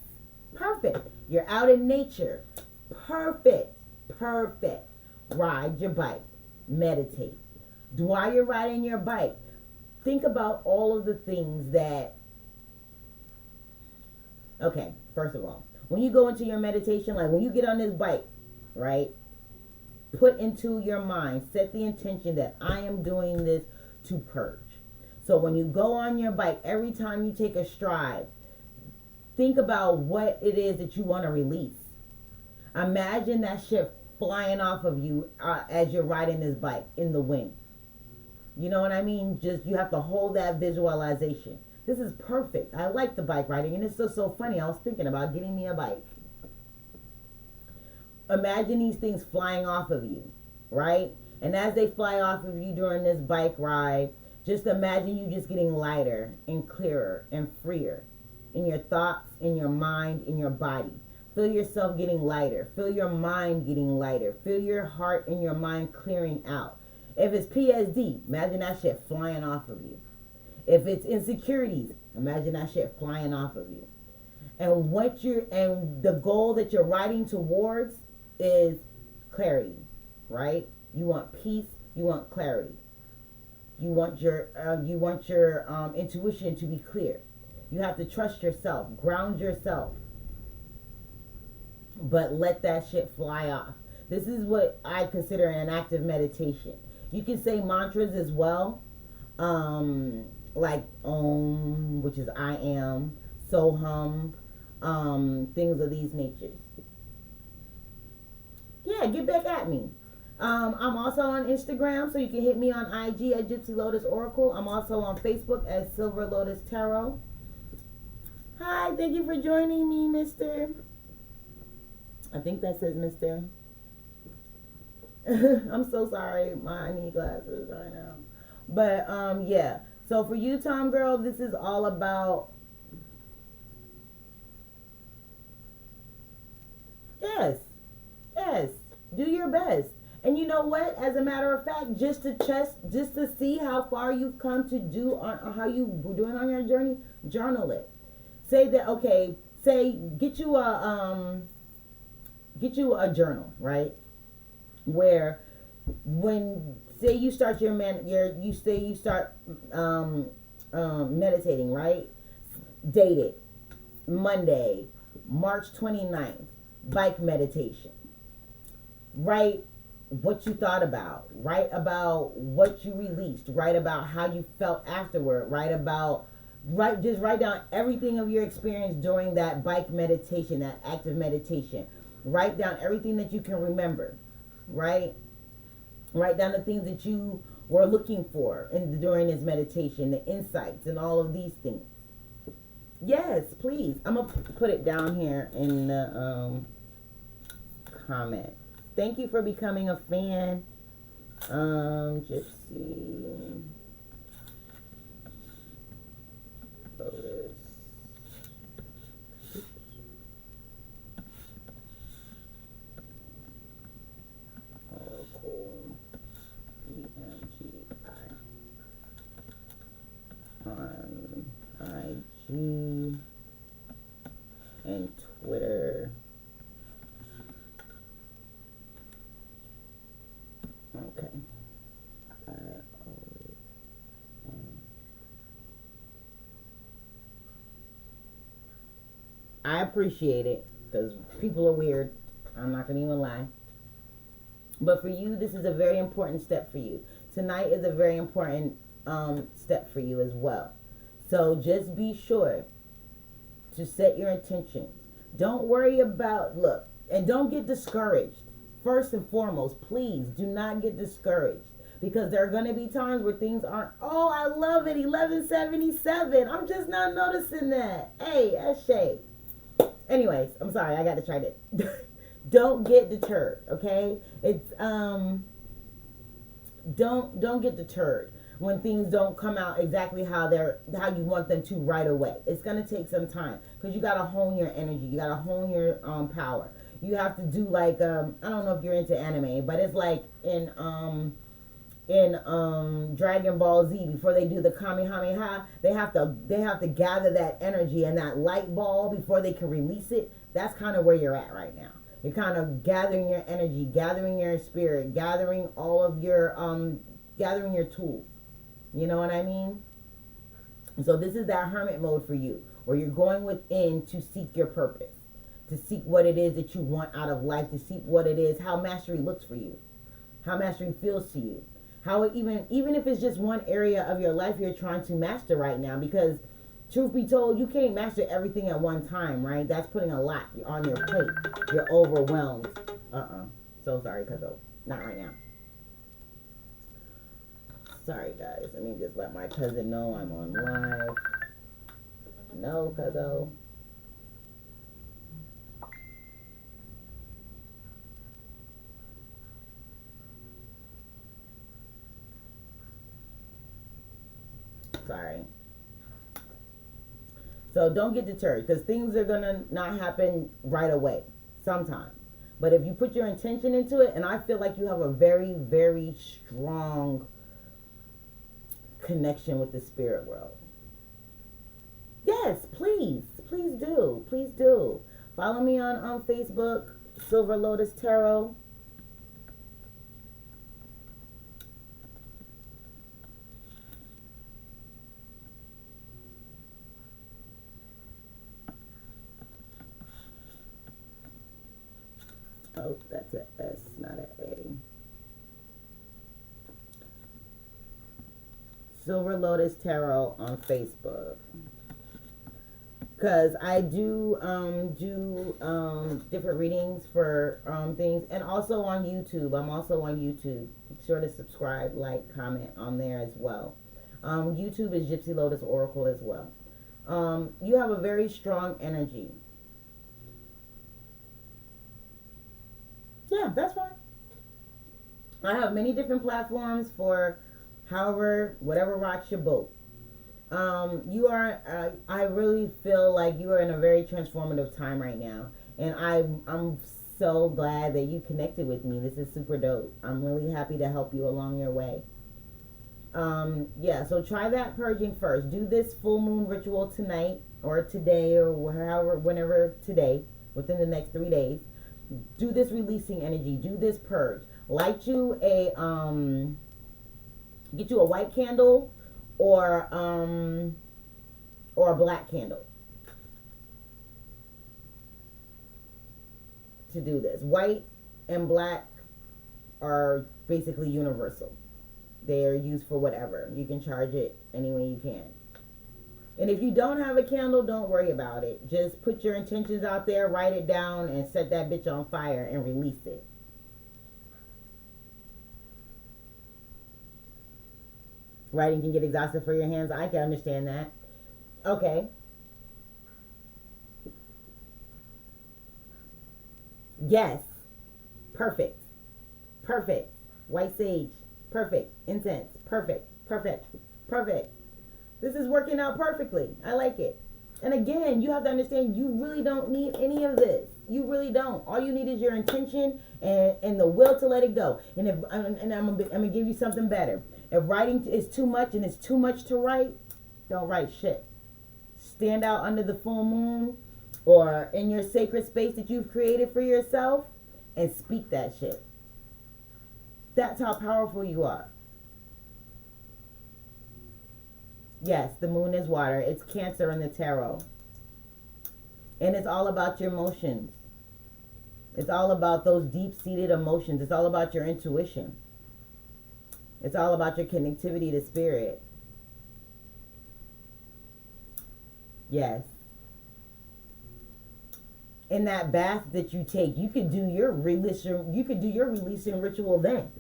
Perfect. You're out in nature. Perfect. Perfect. Ride your bike. Meditate. While you're riding your bike, think about all of the things that, okay, first of all, when you go into your meditation, like when you get on this bike, right? Put into your mind, set the intention that I am doing this to purge. So when you go on your bike, every time you take a stride, think about what it is that you want to release. Imagine that shit flying off of you as you're riding this bike in the wind. You know what I mean? Just, you have to hold that visualization. This is perfect. I like the bike riding, and it's just so funny. I was thinking about getting me a bike. Imagine these things flying off of you, right? And as they fly off of you during this bike ride, just imagine you just getting lighter and clearer and freer in your thoughts, in your mind, in your body. Feel yourself getting lighter. Feel your mind getting lighter. Feel your heart and your mind clearing out. If it's PSD, imagine that shit flying off of you. If it's insecurities, imagine that shit flying off of you. And the goal that you're riding towards is clarity, right? You want peace, you want clarity. You want your intuition to be clear. You have to trust yourself, ground yourself. But let that shit fly off. This is what I consider an active meditation. You can say mantras as well. Like Om, which is I am, Soham, things of these natures. Yeah, get back at me. I'm also on Instagram, so you can hit me on IG at Gypsy Lotus Oracle. I'm also on Facebook as Silver Lotus Tarot. Hi, thank you for joining me, Mister. I think that says Mister. I'm so sorry. I need glasses right now. But yeah. So for you, Tom girl, this is all about, yes, yes. Do your best. And you know what? As a matter of fact, just to see how far you've come to do on how you doing on your journey, journal it. Say that, okay. Say get you a journal, right? Where when say you start you say you start meditating, right? Date it. Monday, March 29th, bike meditation. Write what you thought about. Write about what you released. Write about how you felt afterward. Just write down everything of your experience during that bike meditation, that active meditation. Write down everything that you can remember, right? Write down the things that you were looking for during this meditation, the insights and all of these things. Yes, please. I'm gonna put it down here in the comment. Thank you for becoming a fan. Gypsy Lotus. Oracle EMGI on IG and Twitter. Okay. I appreciate it because people are weird. I'm not gonna even lie. But for you, this is a very important step for you. Tonight is a very important step for you as well. So just be sure to set your intentions. Don't worry about, look, and don't get discouraged. First and foremost, please do not get discouraged because there are going to be times where things aren't, oh, I love it, 1177. I'm just not noticing that. Hey, that's shade. Anyways, I'm sorry, I got to try that. Don't get deterred, okay? It's don't get deterred when things don't come out exactly how you want them to right away. It's gonna take some time because you gotta hone your energy. You gotta hone your power. You have to do like I don't know if you're into anime, but it's like in Dragon Ball Z, before they do the Kamehameha, they have to gather that energy and that light ball before they can release it. That's kind of where you're at right now. You're kind of gathering your energy, gathering your spirit, gathering all of your gathering your tools. You know what I mean? So this is that hermit mode for you, where you're going within to seek your purpose, to seek what it is that you want out of life, to seek what it is, how mastery looks for you, how mastery feels to you, how it even if it's just one area of your life you're trying to master right now, because truth be told, you can't master everything at one time, right? That's putting a lot on your plate. You're overwhelmed. So sorry, Cuzzo. Not right now. Sorry, guys. Let me just let my cousin know I'm on live. No, Cuzzo. Sorry. So don't get deterred because things are going to not happen right away sometimes. But if you put your intention into it, and I feel like you have a very, very strong connection with the spirit world. Yes, please. Please do. Please do. Follow me on Facebook, Silver Lotus Tarot. Oh, that's a S, not an A. Silver Lotus Tarot on Facebook. Because I do different readings for things, and also on YouTube. I'm also on YouTube. Be sure to subscribe, like, comment on there as well. YouTube is Gypsy Lotus Oracle as well. You have a very strong energy. Yeah, that's fine. I have many different platforms for However, whatever rocks your boat. You are. I really feel like you are in a very transformative time right now, and I'm so glad that you connected with me. This is super dope. I'm really happy to help you along your way. Yeah. So try that purging first. Do this full moon ritual tonight or today or however, whenever today, within the next 3 days. Do this releasing energy. Do this purge. Light you a get you a white candle or a black candle to do this. White and black are basically universal. They are used for whatever. You can charge it any way you can. And if you don't have a candle, don't worry about it. Just put your intentions out there, write it down, and set that bitch on fire and release it. Writing can get exhausted for your hands. I can understand that. Okay. Yes. Perfect. Perfect. White sage. Perfect. Incense. Perfect. Perfect. Perfect. This is working out perfectly. I like it. And again, you have to understand you really don't need any of this. You really don't. All you need is your intention and the will to let it go. And if and I'm gonna give you something better. If writing is too much and it's too much to write, don't write shit. Stand out under the full moon or in your sacred space that you've created for yourself and speak that shit. That's how powerful you are. Yes, the moon is water. It's Cancer in the tarot. And it's all about your emotions. It's all about those deep-seated emotions. It's all about your intuition. It's all about your connectivity to spirit. Yes. In that bath that you take, you could do your releasing ritual then.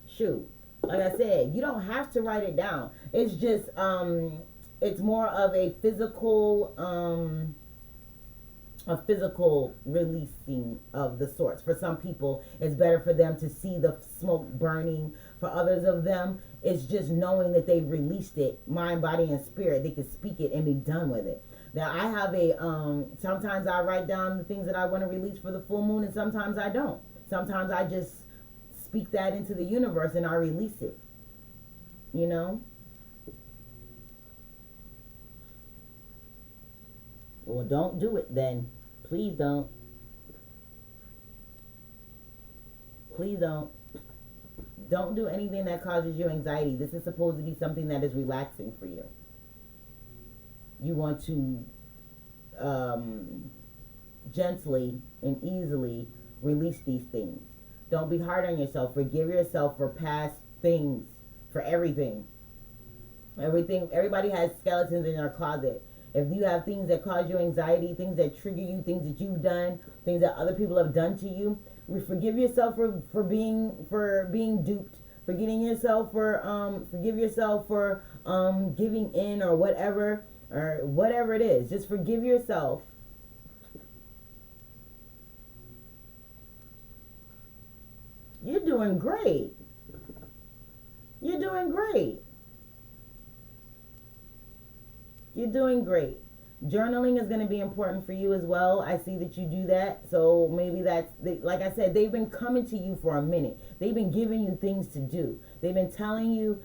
Shoot. Like I said, you don't have to write it down. It's just it's more of a physical releasing of the sorts. For some people, it's better for them to see the smoke burning. For others of them, it's just knowing that they've released it, mind, body, and spirit. They can speak it and be done with it. Now, I have a, sometimes I write down the things that I want to release for the full moon, and sometimes I don't. Sometimes I just speak that into the universe and I release it. You know? Well, don't do it then. Please don't. Please don't. Don't do anything that causes you anxiety. This is supposed to be something that is relaxing for you. You want to gently and easily release these things. Don't be hard on yourself. Forgive yourself for past things, for everything. Everybody has skeletons in their closet. If you have things that cause you anxiety, things that trigger you, things that you've done, things that other people have done to you, forgive yourself for being duped. Forgive yourself for giving in or whatever it is. Just forgive yourself. You're doing great. You're doing great. You're doing great. Journaling is going to be important for you as well. I see that you do that. So maybe like I said, they've been coming to you for a minute. They've been giving you things to do. They've been telling you,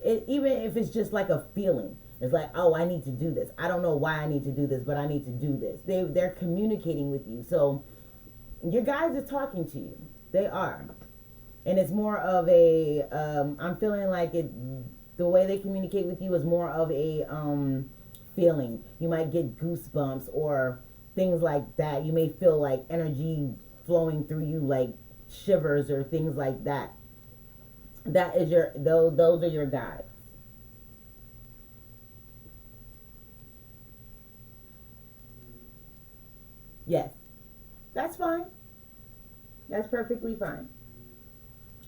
even if it's just like a feeling. It's like, oh, I need to do this. I don't know why I need to do this, but I need to do this. They're communicating with you. So your guides are talking to you. They are. And it's more of a, I'm feeling like the way they communicate with you is more of a feeling. You might get goosebumps or things like that. You may feel like energy flowing through you, like shivers or things like that. That is those are your guides. Yes, that's fine. That's perfectly fine.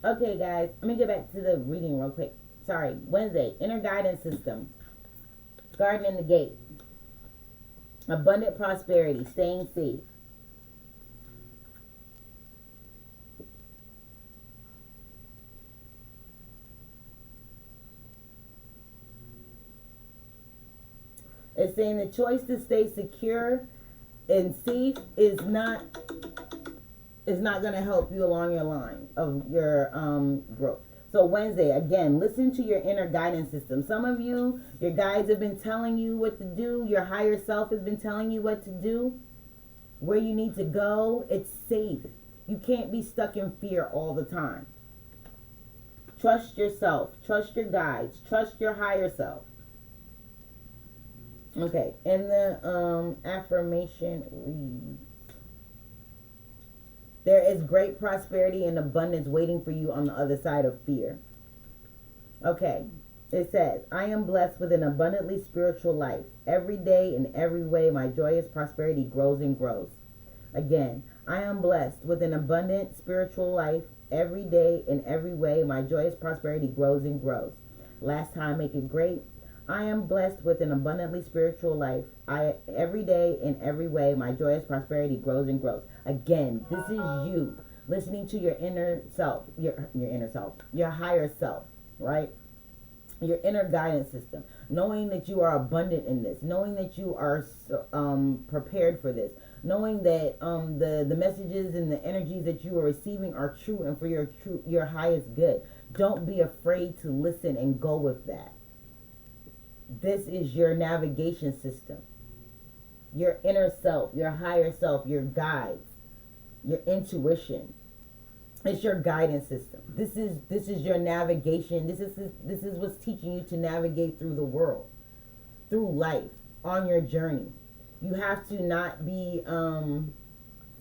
Okay, guys, let me get back to the reading real quick. Sorry, Wednesday, inner guidance system, garden in the gate, abundant prosperity, staying safe. It's saying the choice to stay secure and safe is not going to help you along your line of your growth. So Wednesday, again, listen to your inner guidance system. Some of you, your guides have been telling you what to do. Your higher self has been telling you what to do, where you need to go. It's safe. You can't be stuck in fear all the time. Trust yourself. Trust your guides. Trust your higher self. Okay, and the affirmation reads, there is great prosperity and abundance waiting for you on the other side of fear. Okay, it says, I am blessed with an abundantly spiritual life. Every day in every way, my joyous prosperity grows and grows. Again, I am blessed with an abundant spiritual life. Every day in every way, my joyous prosperity grows and grows. Last time, make it great. I am blessed with an abundantly spiritual life. Every day in every way, my joyous prosperity grows and grows. Again, this is you listening to your inner self, your inner self, your higher self, right? Your inner guidance system, knowing that you are abundant in this, knowing that you are prepared for this, knowing that the messages and the energies that you are receiving are true and for your highest good. Don't be afraid to listen and go with that. This is your navigation system, your inner self, your higher self, your guides, your intuition. It's your guidance system. This is your navigation. This is what's teaching you to navigate through the world, through life, on your journey. You have to not be.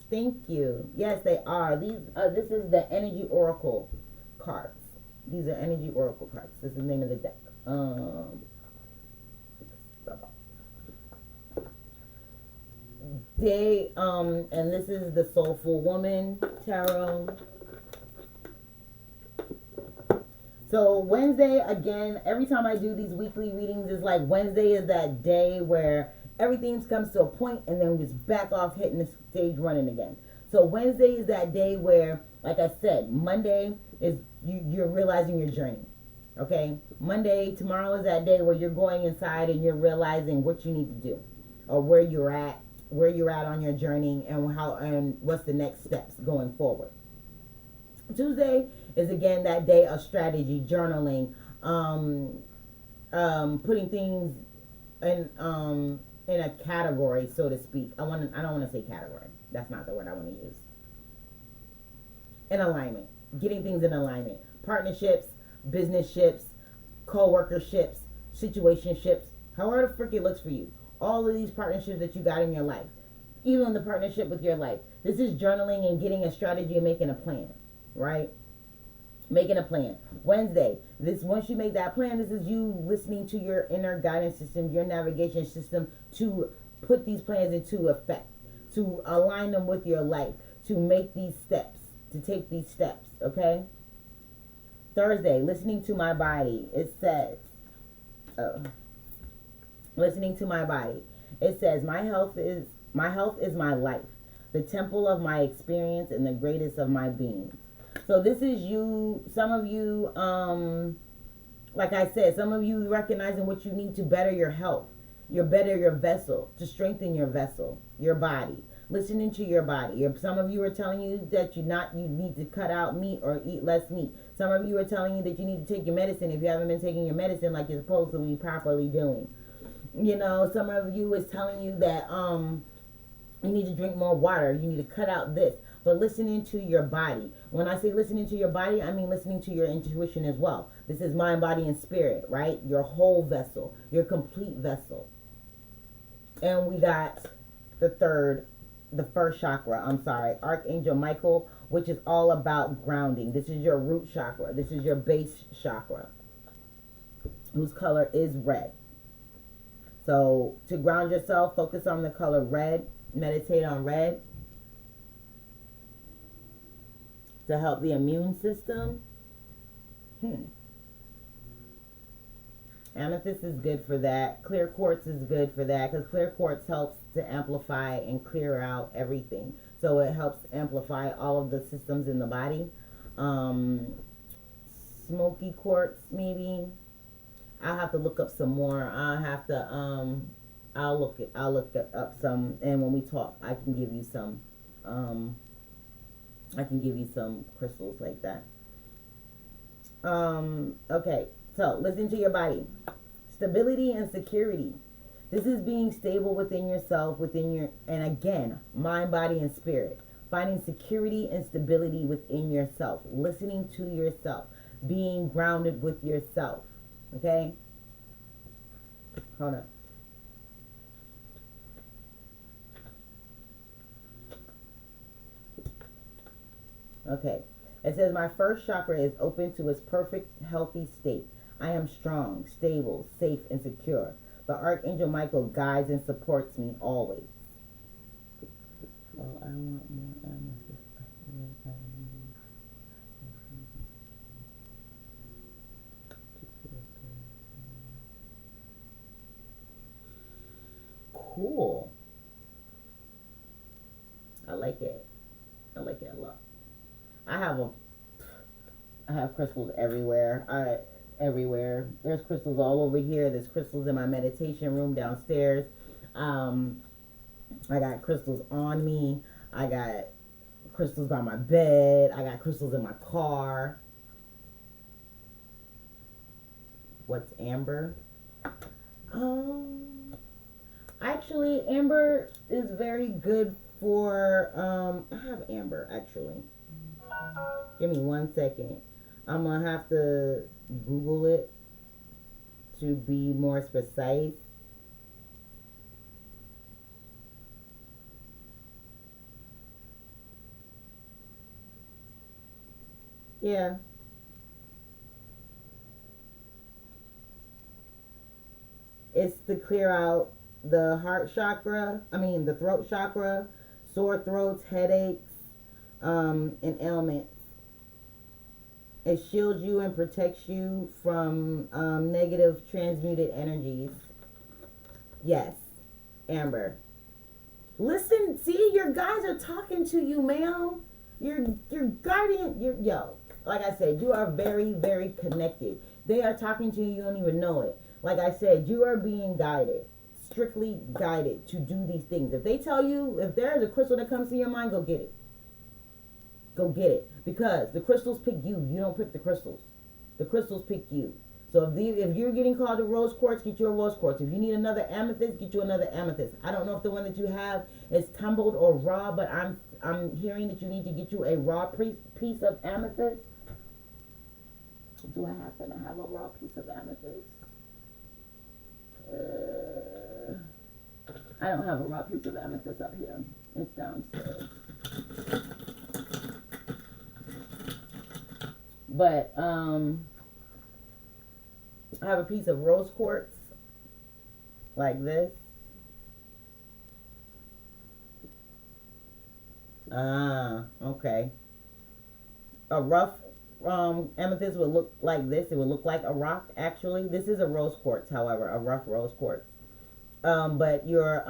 Thank you. Yes, they are. These. This is the energy oracle cards. These are energy oracle cards. This is the name of the deck. And this is the Soulful Woman Tarot. So Wednesday, again, every time I do these weekly readings, it's like Wednesday is that day where everything comes to a point and then we just back off hitting the stage running again. So Wednesday is that day where, like I said, Monday is you're realizing your journey. Okay? Monday, tomorrow is that day where you're going inside and you're realizing what you need to do or where you're at on your journey and what's the next steps going forward. Tuesday is again that day of strategy, journaling, putting things in a category, so to speak. I don't want to say category. That's not the word I want to use. In alignment, getting things in alignment, partnerships, business-ships, co-workerships, situationships, however the frick it looks for you. All of these partnerships that you got in your life, even the partnership with your life. This is journaling and getting a strategy and making a plan, right? Making a plan. Wednesday, once you make that plan, this is you listening to your inner guidance system, your navigation system to put these plans into effect, to align them with your life, to make these steps, to take these steps, okay? Thursday, listening to my body. It says, listening to my body. It says, my health is my life, the temple of my experience and the greatest of my being. So this is you, some of you, like I said, some of you recognizing what you need to better your health, your vessel, to strengthen your vessel, your body. Listening to your body. Some of you are telling you that you need to cut out meat or eat less meat. Some of you are telling you that you need to take your medicine if you haven't been taking your medicine like you're supposed to be properly doing. You know, some of you is telling you that you need to drink more water. You need to cut out this. But listening to your body. When I say listening to your body, I mean listening to your intuition as well. This is mind, body, and spirit, right? Your whole vessel. Your complete vessel. And we got the first chakra, Archangel Michael, which is all about grounding. This is your root chakra. This is your base chakra, whose color is red. So to ground yourself, focus on the color red. Meditate on red to help the immune system. Amethyst is good for that. Clear quartz is good for that because clear quartz helps to amplify and clear out everything. So it helps amplify all of the systems in the body. Smoky quartz, maybe. I'll have to look up some more. I'll look up some, and when we talk, I can give you some crystals like that. Okay, so listen to your body. Stability and security. This is being stable within yourself, within your, and again, mind, body, and spirit. Finding security and stability within yourself. Listening to yourself. Being grounded with yourself. Okay? Hold on. Okay. It says, my first chakra is open to its perfect, healthy state. I am strong, stable, safe, and secure. The Archangel Michael guides and supports me always. Oh, I want more amethyst. Cool. I like it. I like it a lot. I have a I have crystals everywhere. Everywhere. There's crystals all over here. There's crystals in my meditation room downstairs. Um, I got crystals on me. I got crystals by my bed. I got crystals in my car. What's amber? Actually, amber is very good for. I have amber actually. Give me 1 second. I'm gonna have to Google it to be more precise. Yeah. It's to clear out the heart chakra, the throat chakra, sore throats, headaches, and ailments. It shields you and protects you from negative transmuted energies. Yes, Amber. Listen, see, your guys are talking to you, ma'am. Your guardian, yo. Like I said, you are very, very connected. They are talking to you, you don't even know it. Like I said, you are being guided, strictly guided to do these things. If they tell you, if there is a crystal that comes to your mind, go get it. Go get it. Because the crystals pick you. You don't pick the crystals. The crystals pick you. So if you're getting called a rose quartz, get you a rose quartz. If you need another amethyst, get you another amethyst. I don't know if the one that you have is tumbled or raw, but I'm hearing that you need to get you a raw piece of amethyst. Do I happen to have a raw piece of amethyst? I don't have a raw piece of amethyst up here. It's downstairs. But I have a piece of rose quartz like this. Okay. A rough amethyst would look like this. It would look like a rock, actually. This is a rose quartz, however, a rough rose quartz. But your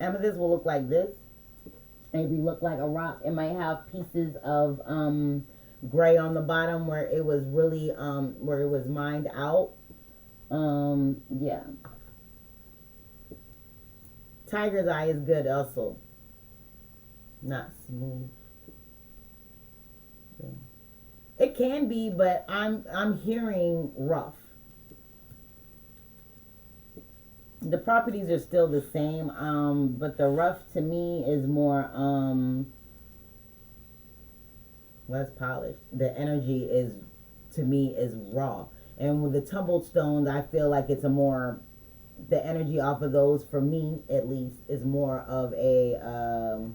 amethyst will look like this. Maybe look like a rock. It might have pieces of gray on the bottom where it was really where it was mined out. Yeah. Tiger's eye is good also. Not smooth. Yeah. It can be, but I'm hearing rough. The properties are still the same, but the rough to me is more less polished. The energy is, to me, is raw. And with the tumbled stones, I feel like it's a more, the energy off of those, for me at least, is more of a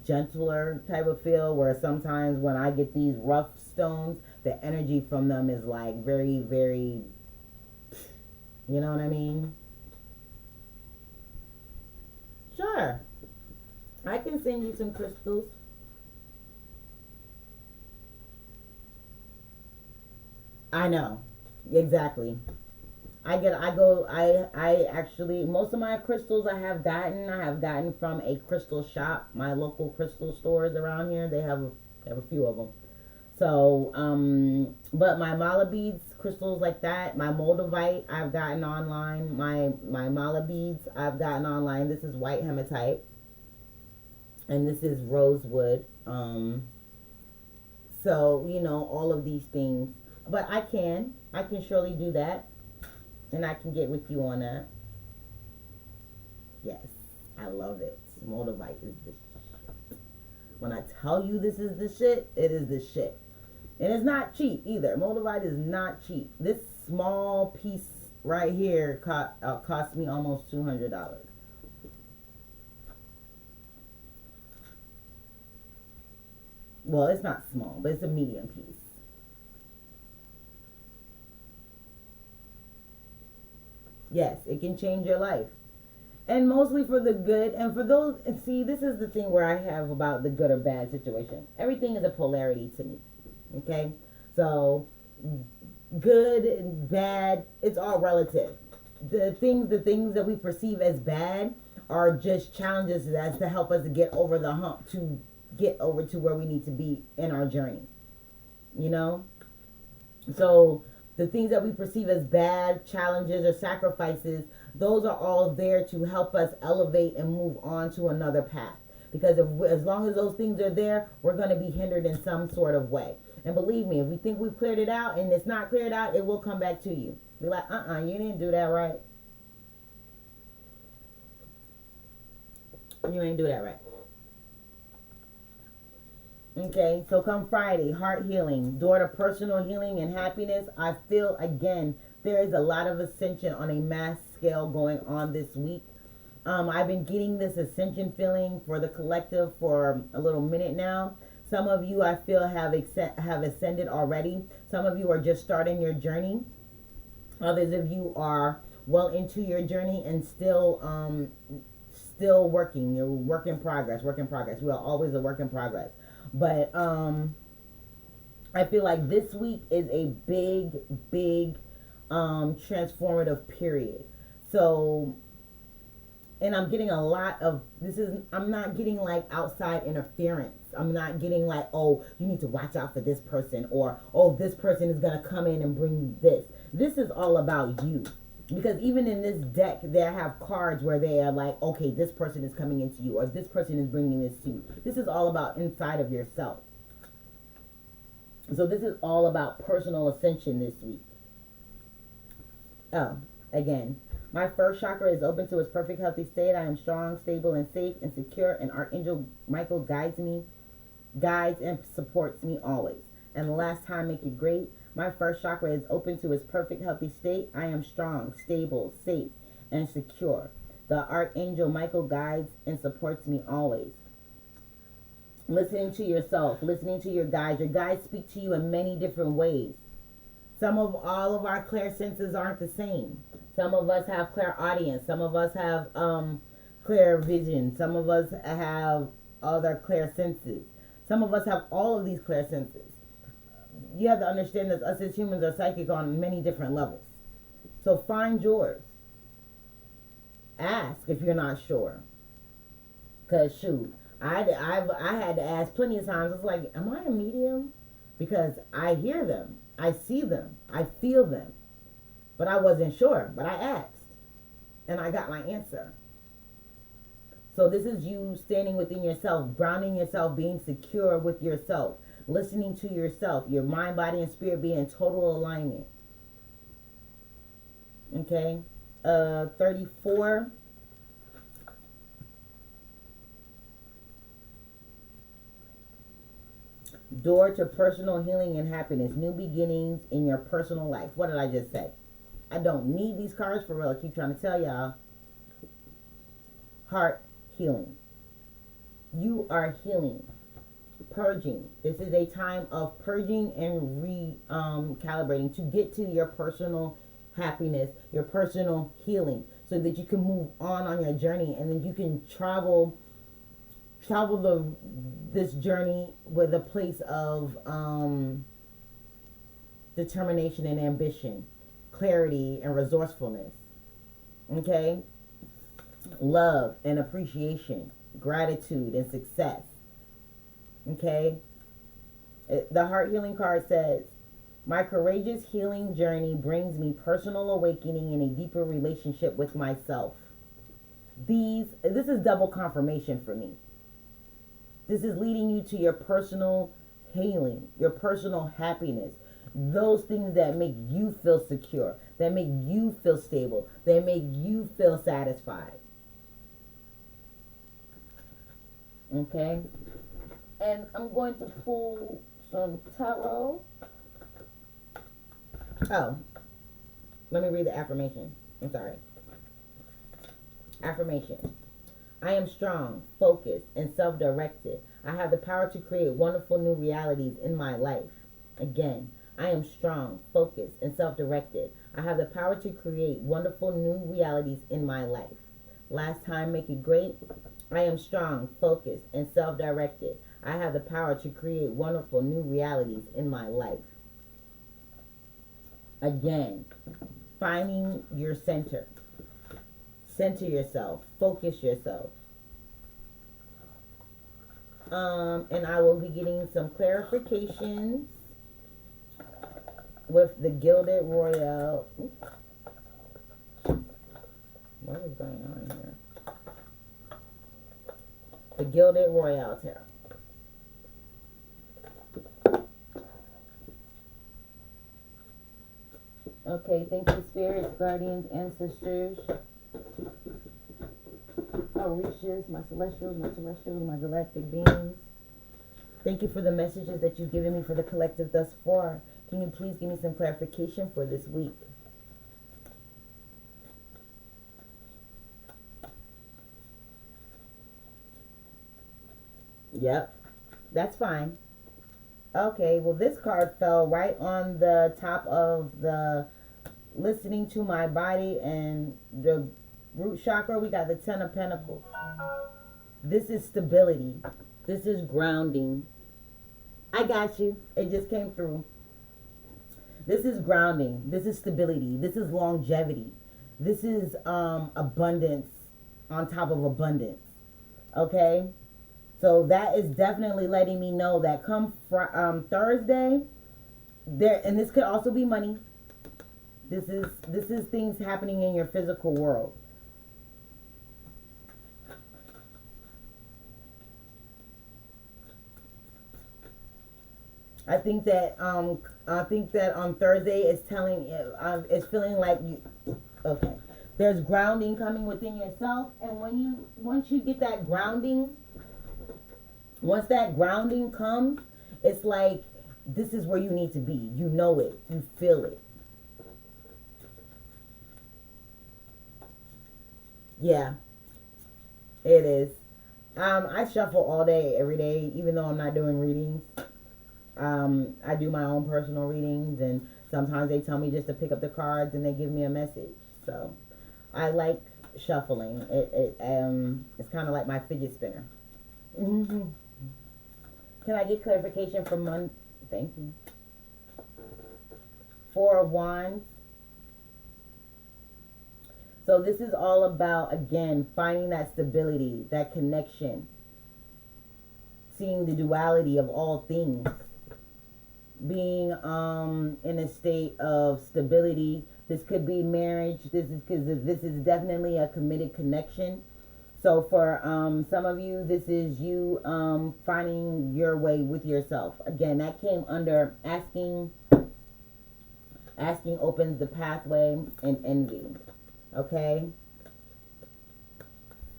gentler type of feel, where sometimes when I get these rough stones, the energy from them is like very, very, you know what I mean? Sure. I can send you some crystals. I know. Exactly. I actually, most of my crystals I have gotten from a crystal shop. My local crystal stores around here, they have a few of them. So, but my mala beads crystals like that. My moldavite I've gotten online. My mala beads I've gotten online. This is white hematite, and this is rosewood. So you know all of these things, but I can surely do that, and I can get with you on that. Yes, I love it. Moldavite is the shit. When I tell you this is the shit, it is the shit. And it's not cheap either. Moldavite is not cheap. This small piece right here cost me almost $200. Well, it's not small, but it's a medium piece. Yes, it can change your life. And mostly for the good. And for those, and see, this is the thing where I have about the good or bad situation. Everything is a polarity to me. Okay? So, good and bad, it's all relative. The things that we perceive as bad are just challenges that's to help us to get over the hump, to get over to where we need to be in our journey. You know? So the things that we perceive as bad challenges or sacrifices, those are all there to help us elevate and move on to another path. Because as long as those things are there, we're going to be hindered in some sort of way. And believe me, if we think we've cleared it out and it's not cleared out, it will come back to you. Be like, you didn't do that right. You ain't do that right. Okay, so come Friday, heart healing, door to personal healing and happiness. I feel, again, there is a lot of ascension on a mass scale going on this week. I've been getting this ascension feeling for the collective for a little minute now. Some of you, I feel, have ascended already. Some of you are just starting your journey. Others of you are well into your journey and still working. You're work in progress. We are always a work in progress. But I feel like this week is a big transformative period. So, and I'm getting a lot of I'm not getting like outside interference. I'm not getting like, oh, you need to watch out for this person, or oh, this person is going to come in and bring you this. This is all about you. Because even in this deck, they have cards where they are like, okay, this person is coming into you, or this person is bringing this to you. This is all about inside of yourself. So this is all about personal ascension this week. Oh, again, my first chakra is open to its perfect healthy state. I am strong, stable, and safe and secure, and Archangel Michael guides and supports me always. And the last time, make it great. My first chakra is open to its perfect healthy state. I am strong, stable, safe, and secure. The Archangel Michael guides and supports me always. Listening to yourself, listening to your guides. Your guides speak to you in many different ways. All of our clear senses aren't the same. Some of us have clear audience. Some of us have clear vision. Some of us have other clear senses. Some of us have all of these clear senses. You have to understand that us as humans are psychic on many different levels. So find yours. Ask if you're not sure. Because shoot, I had to ask plenty of times. It's like, am I a medium? Because I hear them. I see them. I feel them. But I wasn't sure. But I asked. And I got my answer. So this is you standing within yourself, grounding yourself, being secure with yourself, listening to yourself, your mind, body, and spirit being in total alignment. Okay? 34. Door to personal healing and happiness. New beginnings in your personal life. What did I just say? I don't need these cards for real. I keep trying to tell y'all. Heart healing. You are healing. Purging. This is a time of purging and recalibrating to get to your personal happiness, your personal healing, so that you can move on your journey, and then you can travel this journey with a place of determination and ambition, clarity and resourcefulness. Okay? Love and appreciation, gratitude and success. Okay? The heart healing card says, My courageous healing journey brings me personal awakening and a deeper relationship with myself. This is double confirmation for me. This is leading you to your personal healing, your personal happiness. Those things that make you feel secure, that make you feel stable, that make you feel satisfied. Okay? And I'm going to pull some tarot. Oh, let me read the affirmation. I'm sorry. Affirmation. I am strong, focused, and self-directed. I have the power to create wonderful new realities in my life. Again, I am strong, focused, and self-directed. I have the power to create wonderful new realities in my life. Last time, make it great. I am strong, focused, and self-directed. I have the power to create wonderful new realities in my life. Again, finding your center. Center yourself. Focus yourself. And I will be getting some clarifications with the Gilded Royale. What is going on here? The Gilded Royale Tarot. Okay, thank you, spirits, guardians, ancestors, Orishas, my celestials, my galactic beings. Thank you for the messages that you've given me for the collective thus far. Can you please give me some clarification for this week? Yep, that's fine. Okay, well, this card fell right on the top of the listening to my body and the root chakra. We got the Ten of Pentacles. This is stability. This is grounding. I got you. It just came through. This is grounding. This is stability. This is longevity. This is abundance on top of abundance. Okay? So that is definitely letting me know that come Thursday, there, and this could also be money. This is things happening in your physical world. I think that on Thursday it's feeling like you. Okay, there's grounding coming within yourself, and once you get that grounding, once that grounding comes, it's like this is where you need to be. You know it. You feel it. Yeah, it is. I shuffle all day, every day, even though I'm not doing readings. I do my own personal readings, and sometimes they tell me just to pick up the cards and they give me a message. So I like shuffling. It's kind of like my fidget spinner. Mm-hmm. Can I get clarification from Monday? Thank you. Four of Wands. So this is all about, again, finding that stability, that connection, seeing the duality of all things, being in a state of stability. This could be marriage. This is definitely a committed connection. So for some of you, this is you finding your way with yourself. Again, that came under asking opens the pathway, and envy. Okay,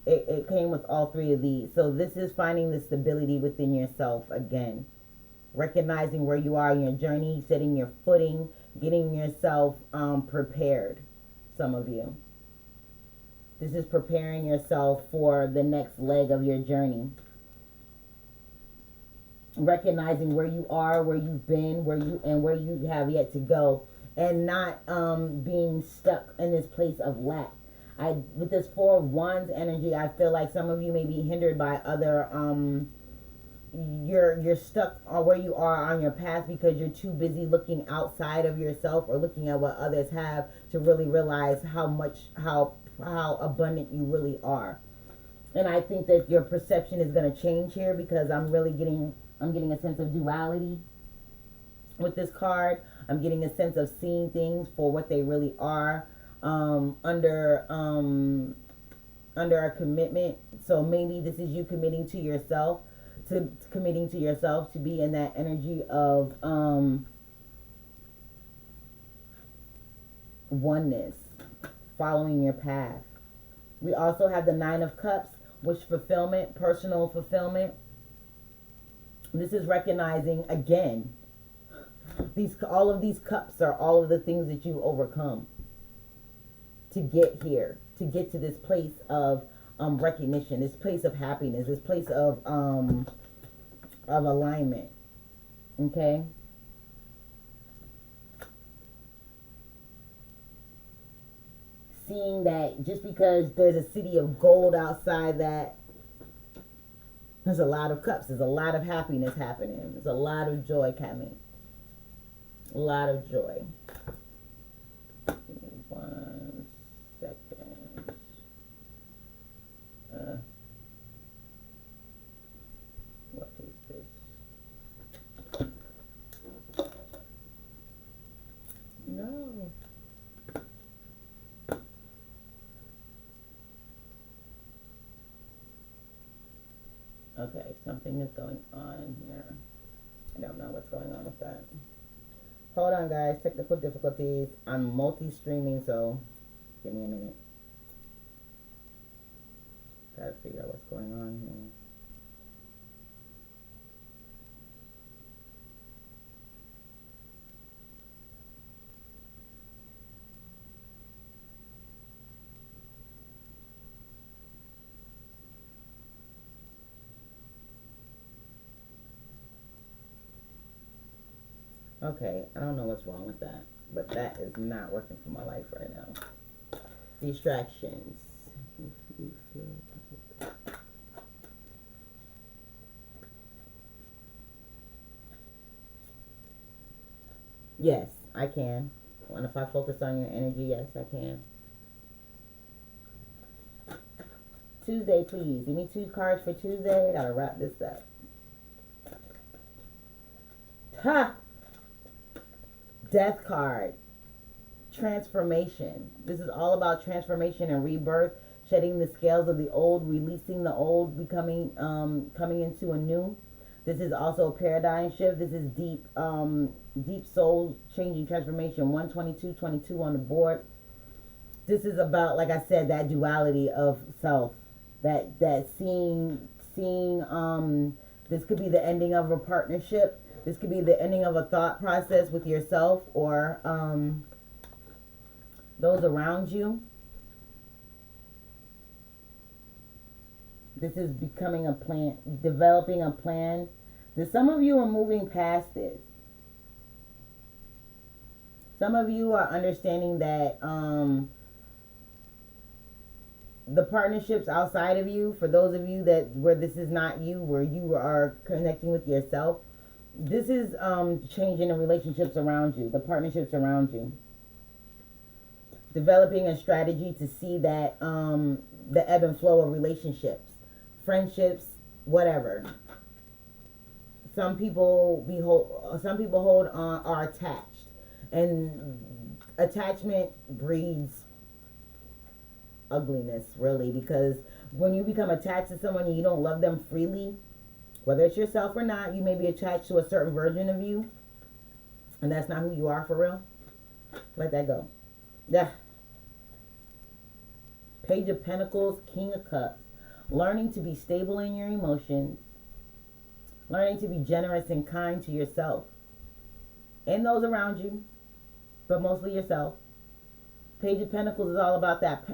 it came with all three of these. So this is finding the stability within yourself. Again, recognizing where you are in your journey, setting your footing, getting yourself prepared. Some of you, this is preparing yourself for the next leg of your journey. Recognizing where you are, where you've been, where you have yet to go, and not being stuck in this place of lack. With this Four of Wands energy, I feel like some of you may be hindered by other you're stuck on where you are on your path because you're too busy looking outside of yourself or looking at what others have to really realize how abundant you really are. And I think that your perception is going to change here, because I'm getting a sense of duality with this card. I'm getting a sense of seeing things for what they really are, under a commitment. So maybe this is you committing to yourself, to be in that energy of oneness, following your path. We also have the Nine of Cups, which fulfillment, personal fulfillment. This is recognizing again, all of these cups are all of the things that you overcome to get here, to get to this place of recognition, this place of happiness, this place of alignment. Okay. Seeing that just because there's a city of gold outside, that there's a lot of cups, there's a lot of happiness happening, there's a lot of joy coming, a lot of joy. Give me 1 second. What is this? No. Okay, something is going on here. I don't know what's going on with that. Hold on, guys. Technical difficulties. I'm multi-streaming, so give me a minute. Gotta figure out what's going on here. Okay, I don't know what's wrong with that, but that is not working for my life right now. Distractions. If you feel yes, I can. And if I focus on your energy, yes, I can. Tuesday, please. Give me 2 cards for Tuesday. I gotta wrap this up. Ha! Death card. Transformation. This is all about transformation and rebirth, shedding the scales of the old, releasing the old, becoming coming into a new. This is also a paradigm shift. This is deep soul changing transformation. 12222 on the board. This is about, like I said, that duality of self. That seeing this could be the ending of a partnership. This could be the ending of a thought process with yourself or those around you. This is becoming a plan, developing a plan. Some of you are moving past this. Some of you are understanding that the partnerships outside of you, for those of you that where this is not you, where you are connecting with yourself, this is changing the relationships around you, the partnerships around you. Developing a strategy to see that the ebb and flow of relationships, friendships, whatever. Some people hold on, are attached, and attachment breeds ugliness, really, because when you become attached to someone and you don't love them freely, whether it's yourself or not, you may be attached to a certain version of you, and that's not who you are for real. Let that go. Yeah. Page of Pentacles, King of Cups. Learning to be stable in your emotions. Learning to be generous and kind to yourself and those around you, but mostly yourself. Page of Pentacles is all about that.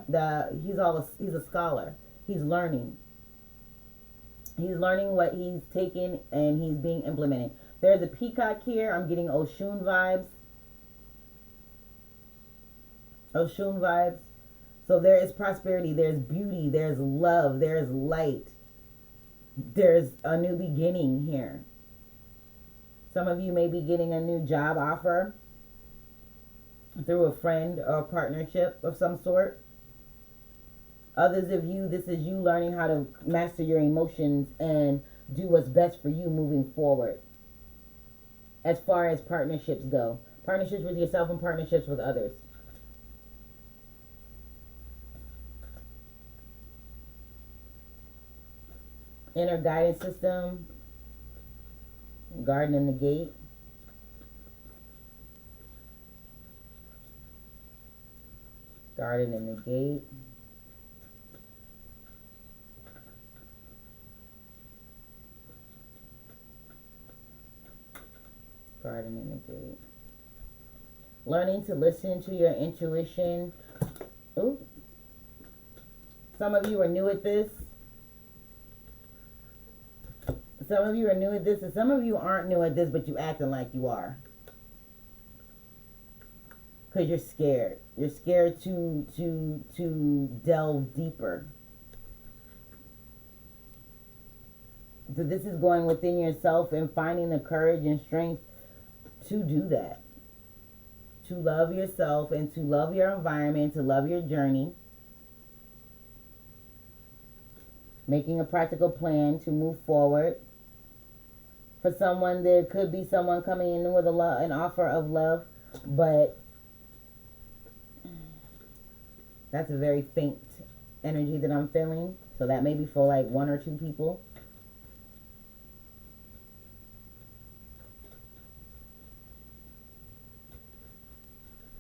He's a scholar. He's learning. He's learning what he's taken and he's being implemented. There's a peacock here. I'm getting Oshun vibes. Oshun vibes. So there is prosperity. There's beauty. There's love. There's light. There's a new beginning here. Some of you may be getting a new job offer through a friend or a partnership of some sort. Others of you, this is you learning how to master your emotions and do what's best for you moving forward. As far as partnerships go, Partnerships with yourself and partnerships with others. Inner guidance system. Garden in the gate. Garden in the gate. Garden in the gate. Learning to listen to your intuition. Ooh. Some of you are new at this. Some of you are new at this, and some of you aren't new at this, but you acting like you are. Because you're scared. You're scared to delve deeper. So this is going within yourself and finding the courage and strength to do that. To love yourself and to love your environment, to love your journey. Making a practical plan to move forward. For someone, there could be someone coming in with an offer of love, but that's a very faint energy that I'm feeling. So that may be for like 1 or 2 people.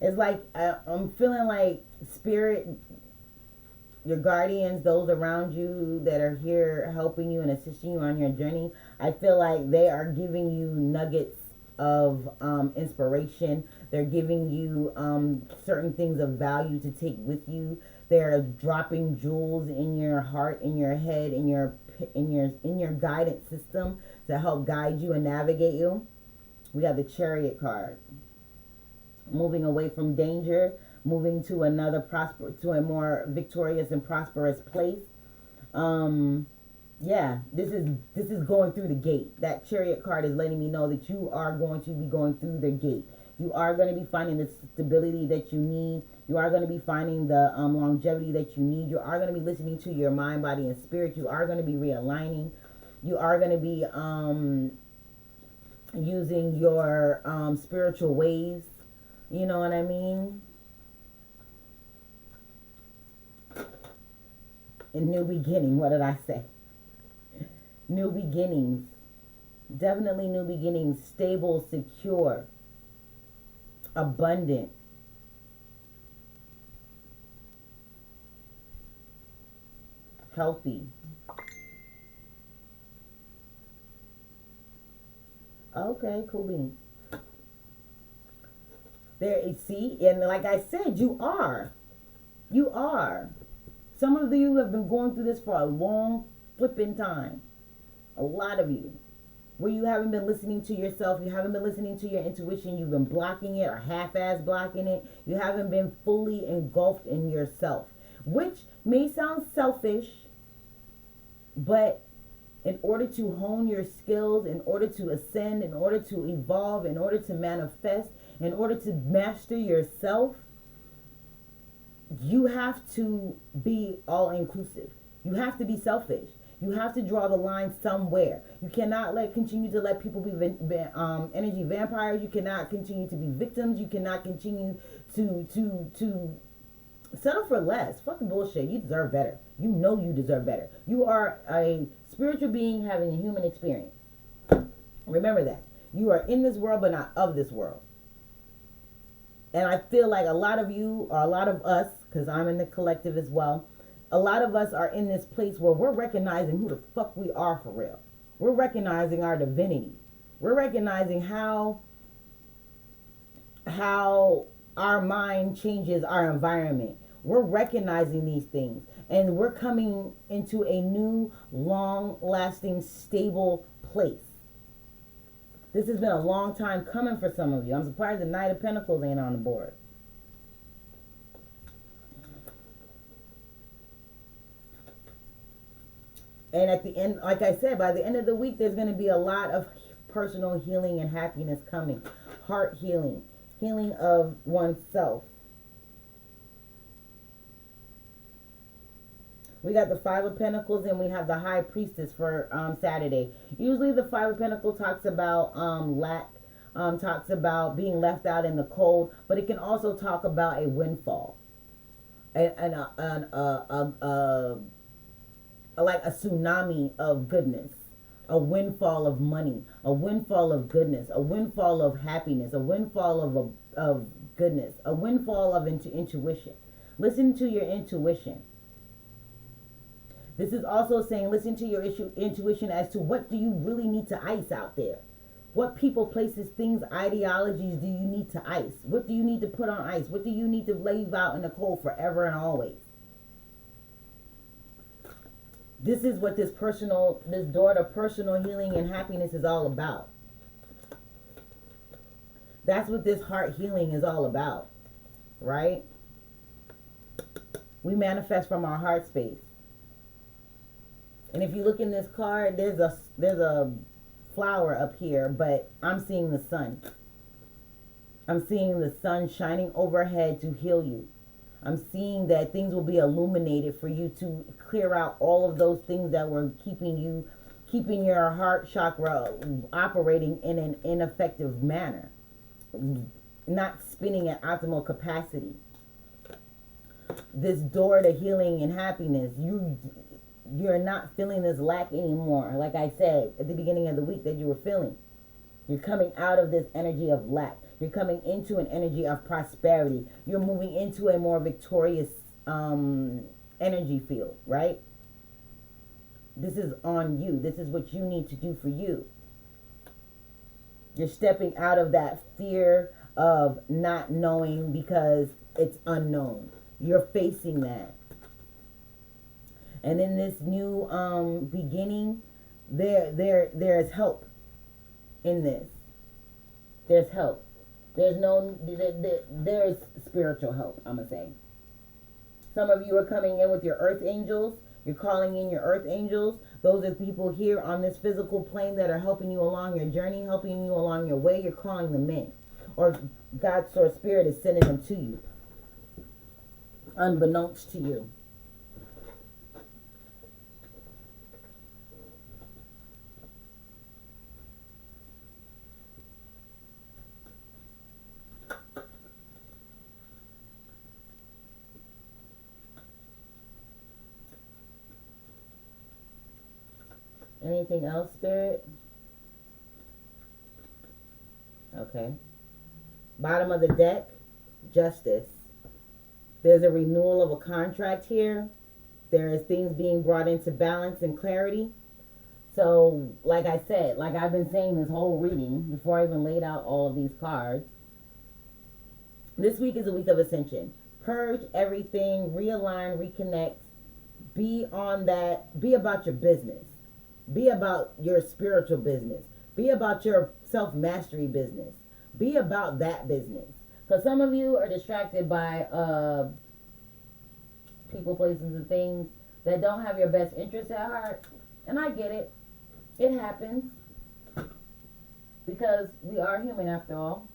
It's like I'm feeling like spirit, your guardians, those around you that are here helping you and assisting you on your journey, I feel like they are giving you nuggets of inspiration. They're giving you certain things of value to take with you. They're dropping jewels in your heart, in your head, in your guidance system to help guide you and navigate you. We have the Chariot card. Moving away from danger, moving to to a more victorious and prosperous place. Yeah, this is going through the gate. That Chariot card is letting me know that you are going to be going through the gate. You are going to be finding the stability that you need. You are going to be finding the longevity that you need. You are going to be listening to your mind, body, and spirit. You are going to be realigning. You are going to be using your spiritual ways. You know what I mean? A new beginning. What did I say? New beginnings. Definitely new beginnings. Stable, secure, abundant. Healthy. Okay, cool beans. There, see, and like I said, you are. You are. Some of you have been going through this for a long flipping time. A lot of you. Where you haven't been listening to yourself, you haven't been listening to your intuition, you've been blocking it or half-ass blocking it. You haven't been fully engulfed in yourself, which may sound selfish, but in order to hone your skills, in order to ascend, in order to evolve, in order to manifest, in order to master yourself, you have to be all inclusive. You have to be selfish. You have to draw the line somewhere. You cannot continue to let people be energy vampires. You cannot continue to be victims. You cannot continue to settle for less. Fucking bullshit. You deserve better. You know you deserve better. You are a spiritual being having a human experience. Remember that. You are in this world but not of this world. And I feel like a lot of you, or a lot of us, because I'm in the collective as well, a lot of us are in this place where we're recognizing who the fuck we are for real. We're recognizing our divinity. We're recognizing how our mind changes our environment. We're recognizing these things. And we're coming into a new, long-lasting, stable place. This has been a long time coming for some of you. I'm surprised the Knight of Pentacles ain't on the board. And at the end, like I said, by the end of the week, there's going to be a lot of personal healing and happiness coming. Heart healing. Healing of oneself. We got the Five of Pentacles and we have the High Priestess for Saturday. Usually the Five of Pentacles talks about lack, talks about being left out in the cold, but it can also talk about a windfall and like a tsunami of goodness, a windfall of money, a windfall of goodness, a windfall of happiness, a windfall of goodness, a windfall of intuition. Listen to your intuition. This is also saying listen to your intuition as to what do you really need to ice out there. What people, places, things, ideologies do you need to ice? What do you need to put on ice? What do you need to leave out in the cold forever and always? This is what this door to personal healing and happiness is all about. That's what this heart healing is all about, right? We manifest from our heart space. And if you look in this card, there's a flower up here, but I'm seeing the sun. I'm seeing the sun shining overhead to heal you. I'm seeing that things will be illuminated for you to clear out all of those things that were keeping your heart chakra operating in an ineffective manner, not spinning at optimal capacity. This door to healing and happiness, you're not feeling this lack anymore. Like I said at the beginning of the week that you were feeling. You're coming out of this energy of lack. You're coming into an energy of prosperity. You're moving into a more victorious energy field, right? This is on you. This is what you need to do for you. You're stepping out of that fear of not knowing because it's unknown. You're facing that. And in this new beginning, there is help in this. There's help. There's spiritual help, I'm going to say. Some of you are coming in with your earth angels. You're calling in your earth angels. Those are people here on this physical plane that are helping you along your journey, helping you along your way. You're calling them in. Or God's source spirit is sending them to you, unbeknownst to you. Anything else, Spirit? Okay. Bottom of the deck, Justice. There's a renewal of a contract here. There is things being brought into balance and clarity. So, like I said, like I've been saying this whole reading, before I even laid out all of these cards, this week is a week of ascension. Purge everything, realign, reconnect. Be on that. Be about your business. Be about your spiritual business. Be about your self-mastery business. Be about that business. Because some of you are distracted by people, places, and things that don't have your best interests at heart. And I get it. It happens. Because we are human after all.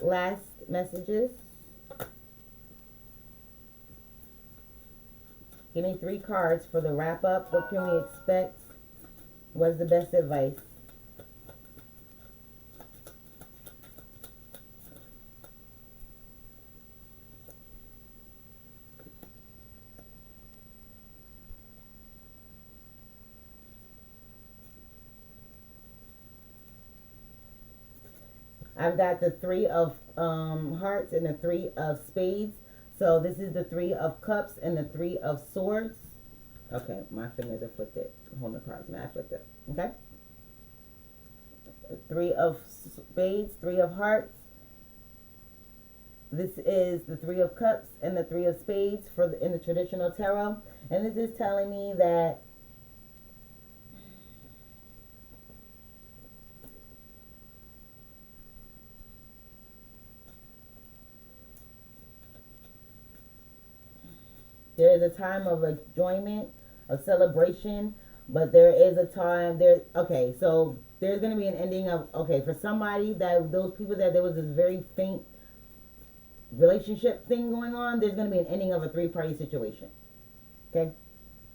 Last messages. Give me 3 cards for the wrap up. What can we expect? What's the best advice? I've got the 3 of hearts and the 3 of spades. So this is the 3 of cups and the 3 of swords. Okay, my fingers are flipped it. Hold the cards, man, I flipped it. Okay. 3 of spades, 3 of hearts. This is the 3 of cups and the 3 of spades in the traditional tarot. And this is telling me that there is a time of enjoyment, of celebration, but there is a time okay, so there's going to be an ending of, okay, for somebody those people that there was this very faint relationship thing going on, there's going to be an ending of a 3-party situation. Okay?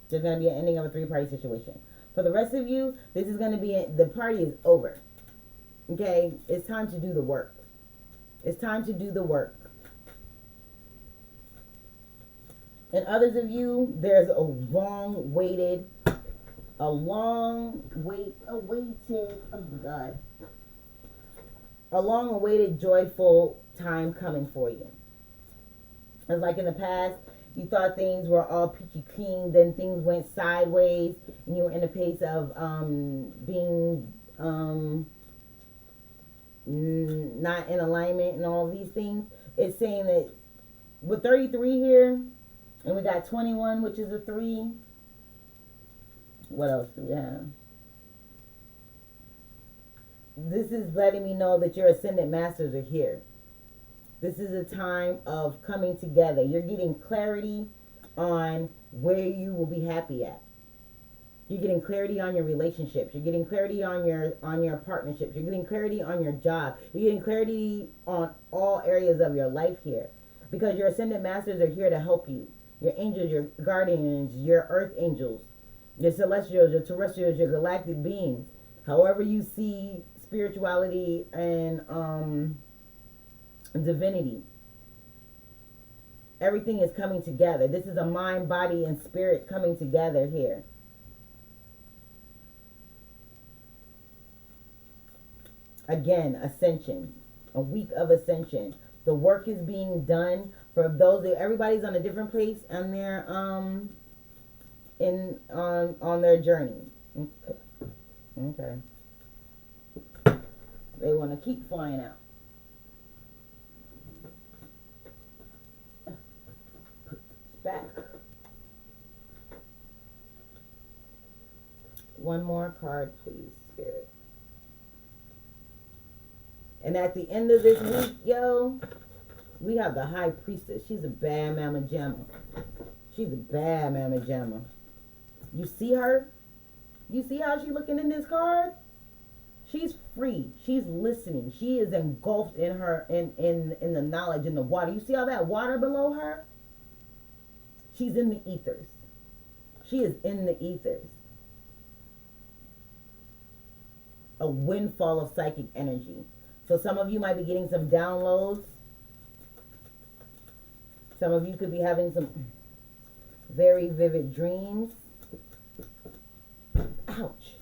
There's going to be an ending of a 3-party situation. For the rest of you, this is going to be, the party is over. Okay? It's time to do the work. It's time to do the work. And others of you, there's a long awaited, oh my God, a long awaited joyful time coming for you. It's like in the past, you thought things were all peachy clean, then things went sideways, and you were in a pace of being not in alignment and all these things. It's saying that with 33 here, and we got 21, which is a 3. What else do we have? This is letting me know that your ascendant masters are here. This is a time of coming together. You're getting clarity on where you will be happy at. You're getting clarity on your relationships. You're getting clarity on your partnerships. You're getting clarity on your job. You're getting clarity on all areas of your life here. Because your ascendant masters are here to help you. Your angels, your guardians, your earth angels, your celestials, your terrestrials, your galactic beings. However you see spirituality and divinity. Everything is coming together. This is a mind, body, and spirit coming together here. Again, ascension. A week of ascension. The work is being done for those that everybody's on a different place on their on their journey. Okay. They want to keep flying out. Back. One more card, please, Spirit. And at the end of this week, yo, we have the High Priestess. She's a bad mama jamma. She's a bad mama jamma. You see her? You see how she's looking in this card? She's free. She's listening. She is engulfed in her in the knowledge in the water. You see all that water below her? She's in the ethers. She is in the ethers. A windfall of psychic energy. So some of you might be getting some downloads. Some of you could be having some very vivid dreams. Ouch.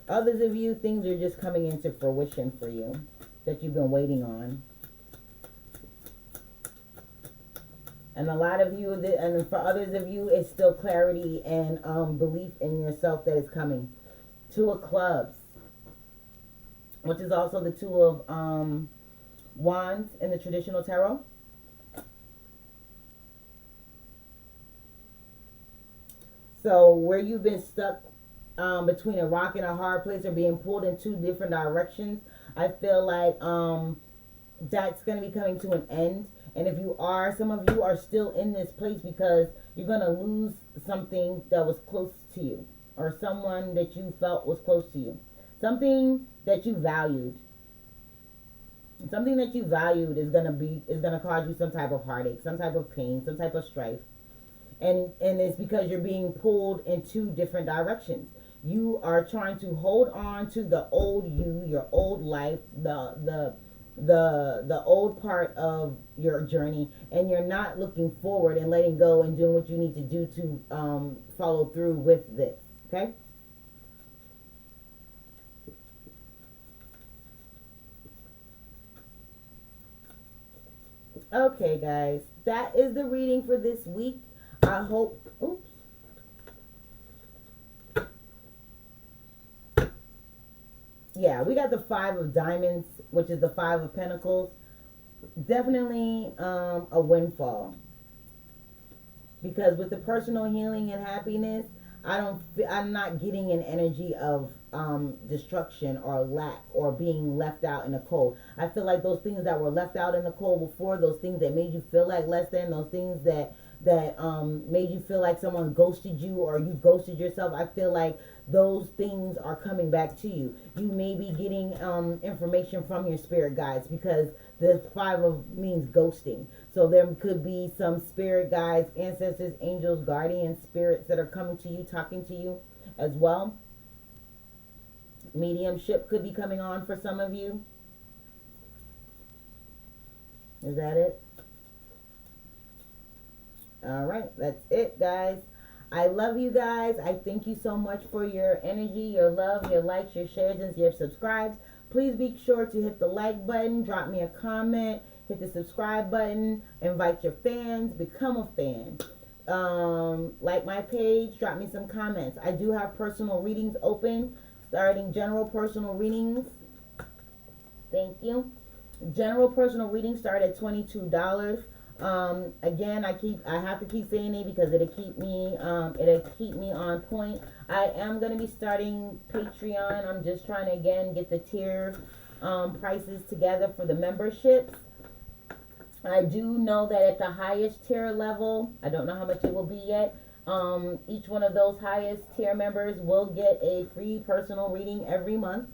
Others of you, things are just coming into fruition for you that you've been waiting on. And a lot of you, and for others of you, it's still clarity and belief in yourself that is coming. 2 of Clubs, which is also the 2 of Wands in the traditional tarot. So where you've been stuck between a rock and a hard place or being pulled in 2 different directions, I feel like that's going to be coming to an end. And if you are, some of you are still in this place because you're going to lose something that was close to you or someone that you felt was close to you. Something that you valued. Something that you valued is going to cause you some type of heartache, some type of pain, some type of strife. And it's because you're being pulled in 2 different directions. You are trying to hold on to the old you, your old life, the old part of your journey, and you're not looking forward and letting go and doing what you need to do to follow through with this. Okay? Okay, guys, that is the reading for this week. I hope. Oops. Yeah, we got the 5 of Diamonds, which is the 5 of Pentacles. Definitely a windfall. Because with the personal healing and happiness, I'm not getting an energy of destruction or lack or being left out in the cold. I feel like those things that were left out in the cold before, those things that made you feel like less than, those things that made you feel like someone ghosted you or you ghosted yourself, I feel like those things are coming back to you. You may be getting information from your spirit guides because the 5 of means ghosting. So there could be some spirit guides, ancestors, angels, guardian spirits that are coming to you, talking to you as well. Mediumship could be coming on for some of you. Is that it? All right, that's it, guys. I love you guys. I thank you so much for your energy, your love, your likes, your shares, and your subscribes. Please be sure to hit the like button, drop me a comment, hit the subscribe button, invite your fans, become a fan. Like my page, drop me some comments. I do have personal readings open, starting general personal readings. Thank you. General personal readings start at $22. Again, I have to keep saying it because it'll keep me on point. I am gonna be starting Patreon. I'm just trying to again get the tier prices together for the memberships. I do know that at the highest tier level, I don't know how much it will be yet. Each one of those highest tier members will get a free personal reading every month.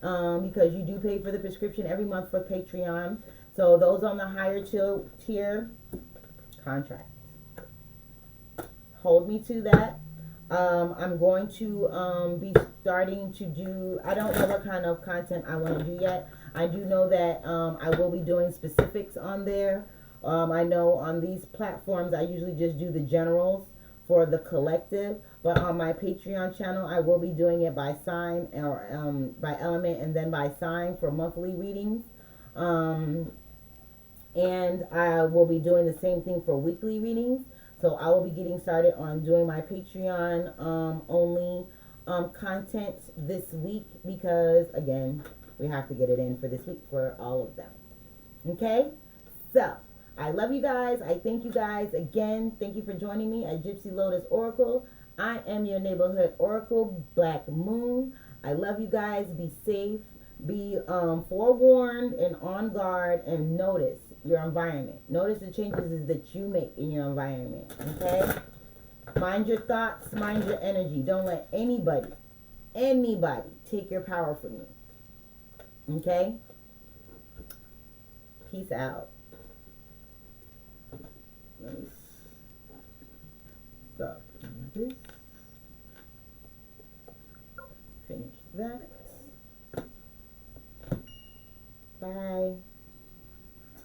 Because you do pay for the prescription every month for Patreon. So those on the higher tier contracts. Hold me to that. I'm going to be starting to do, I don't know what kind of content I want to do yet. I do know that I will be doing specifics on there. I know on these platforms I usually just do the generals for the collective, but on my Patreon channel I will be doing it by sign or by element and then by sign for monthly readings. And I will be doing the same thing for weekly readings. So I will be getting started on doing my Patreon only content this week because, again, we have to get it in for this week for all of them. Okay? So, I love you guys. I thank you guys again. Thank you for joining me at Gypsy Lotus Oracle. I am your neighborhood Oracle, Black Moon. I love you guys. Be safe. Be forewarned and on guard, and notice your environment. Notice the changes that you make in your environment. Okay? Mind your thoughts, mind your energy. Don't let anybody take your power from you. Okay? Peace out. Let me stop this. Finish that. Bye.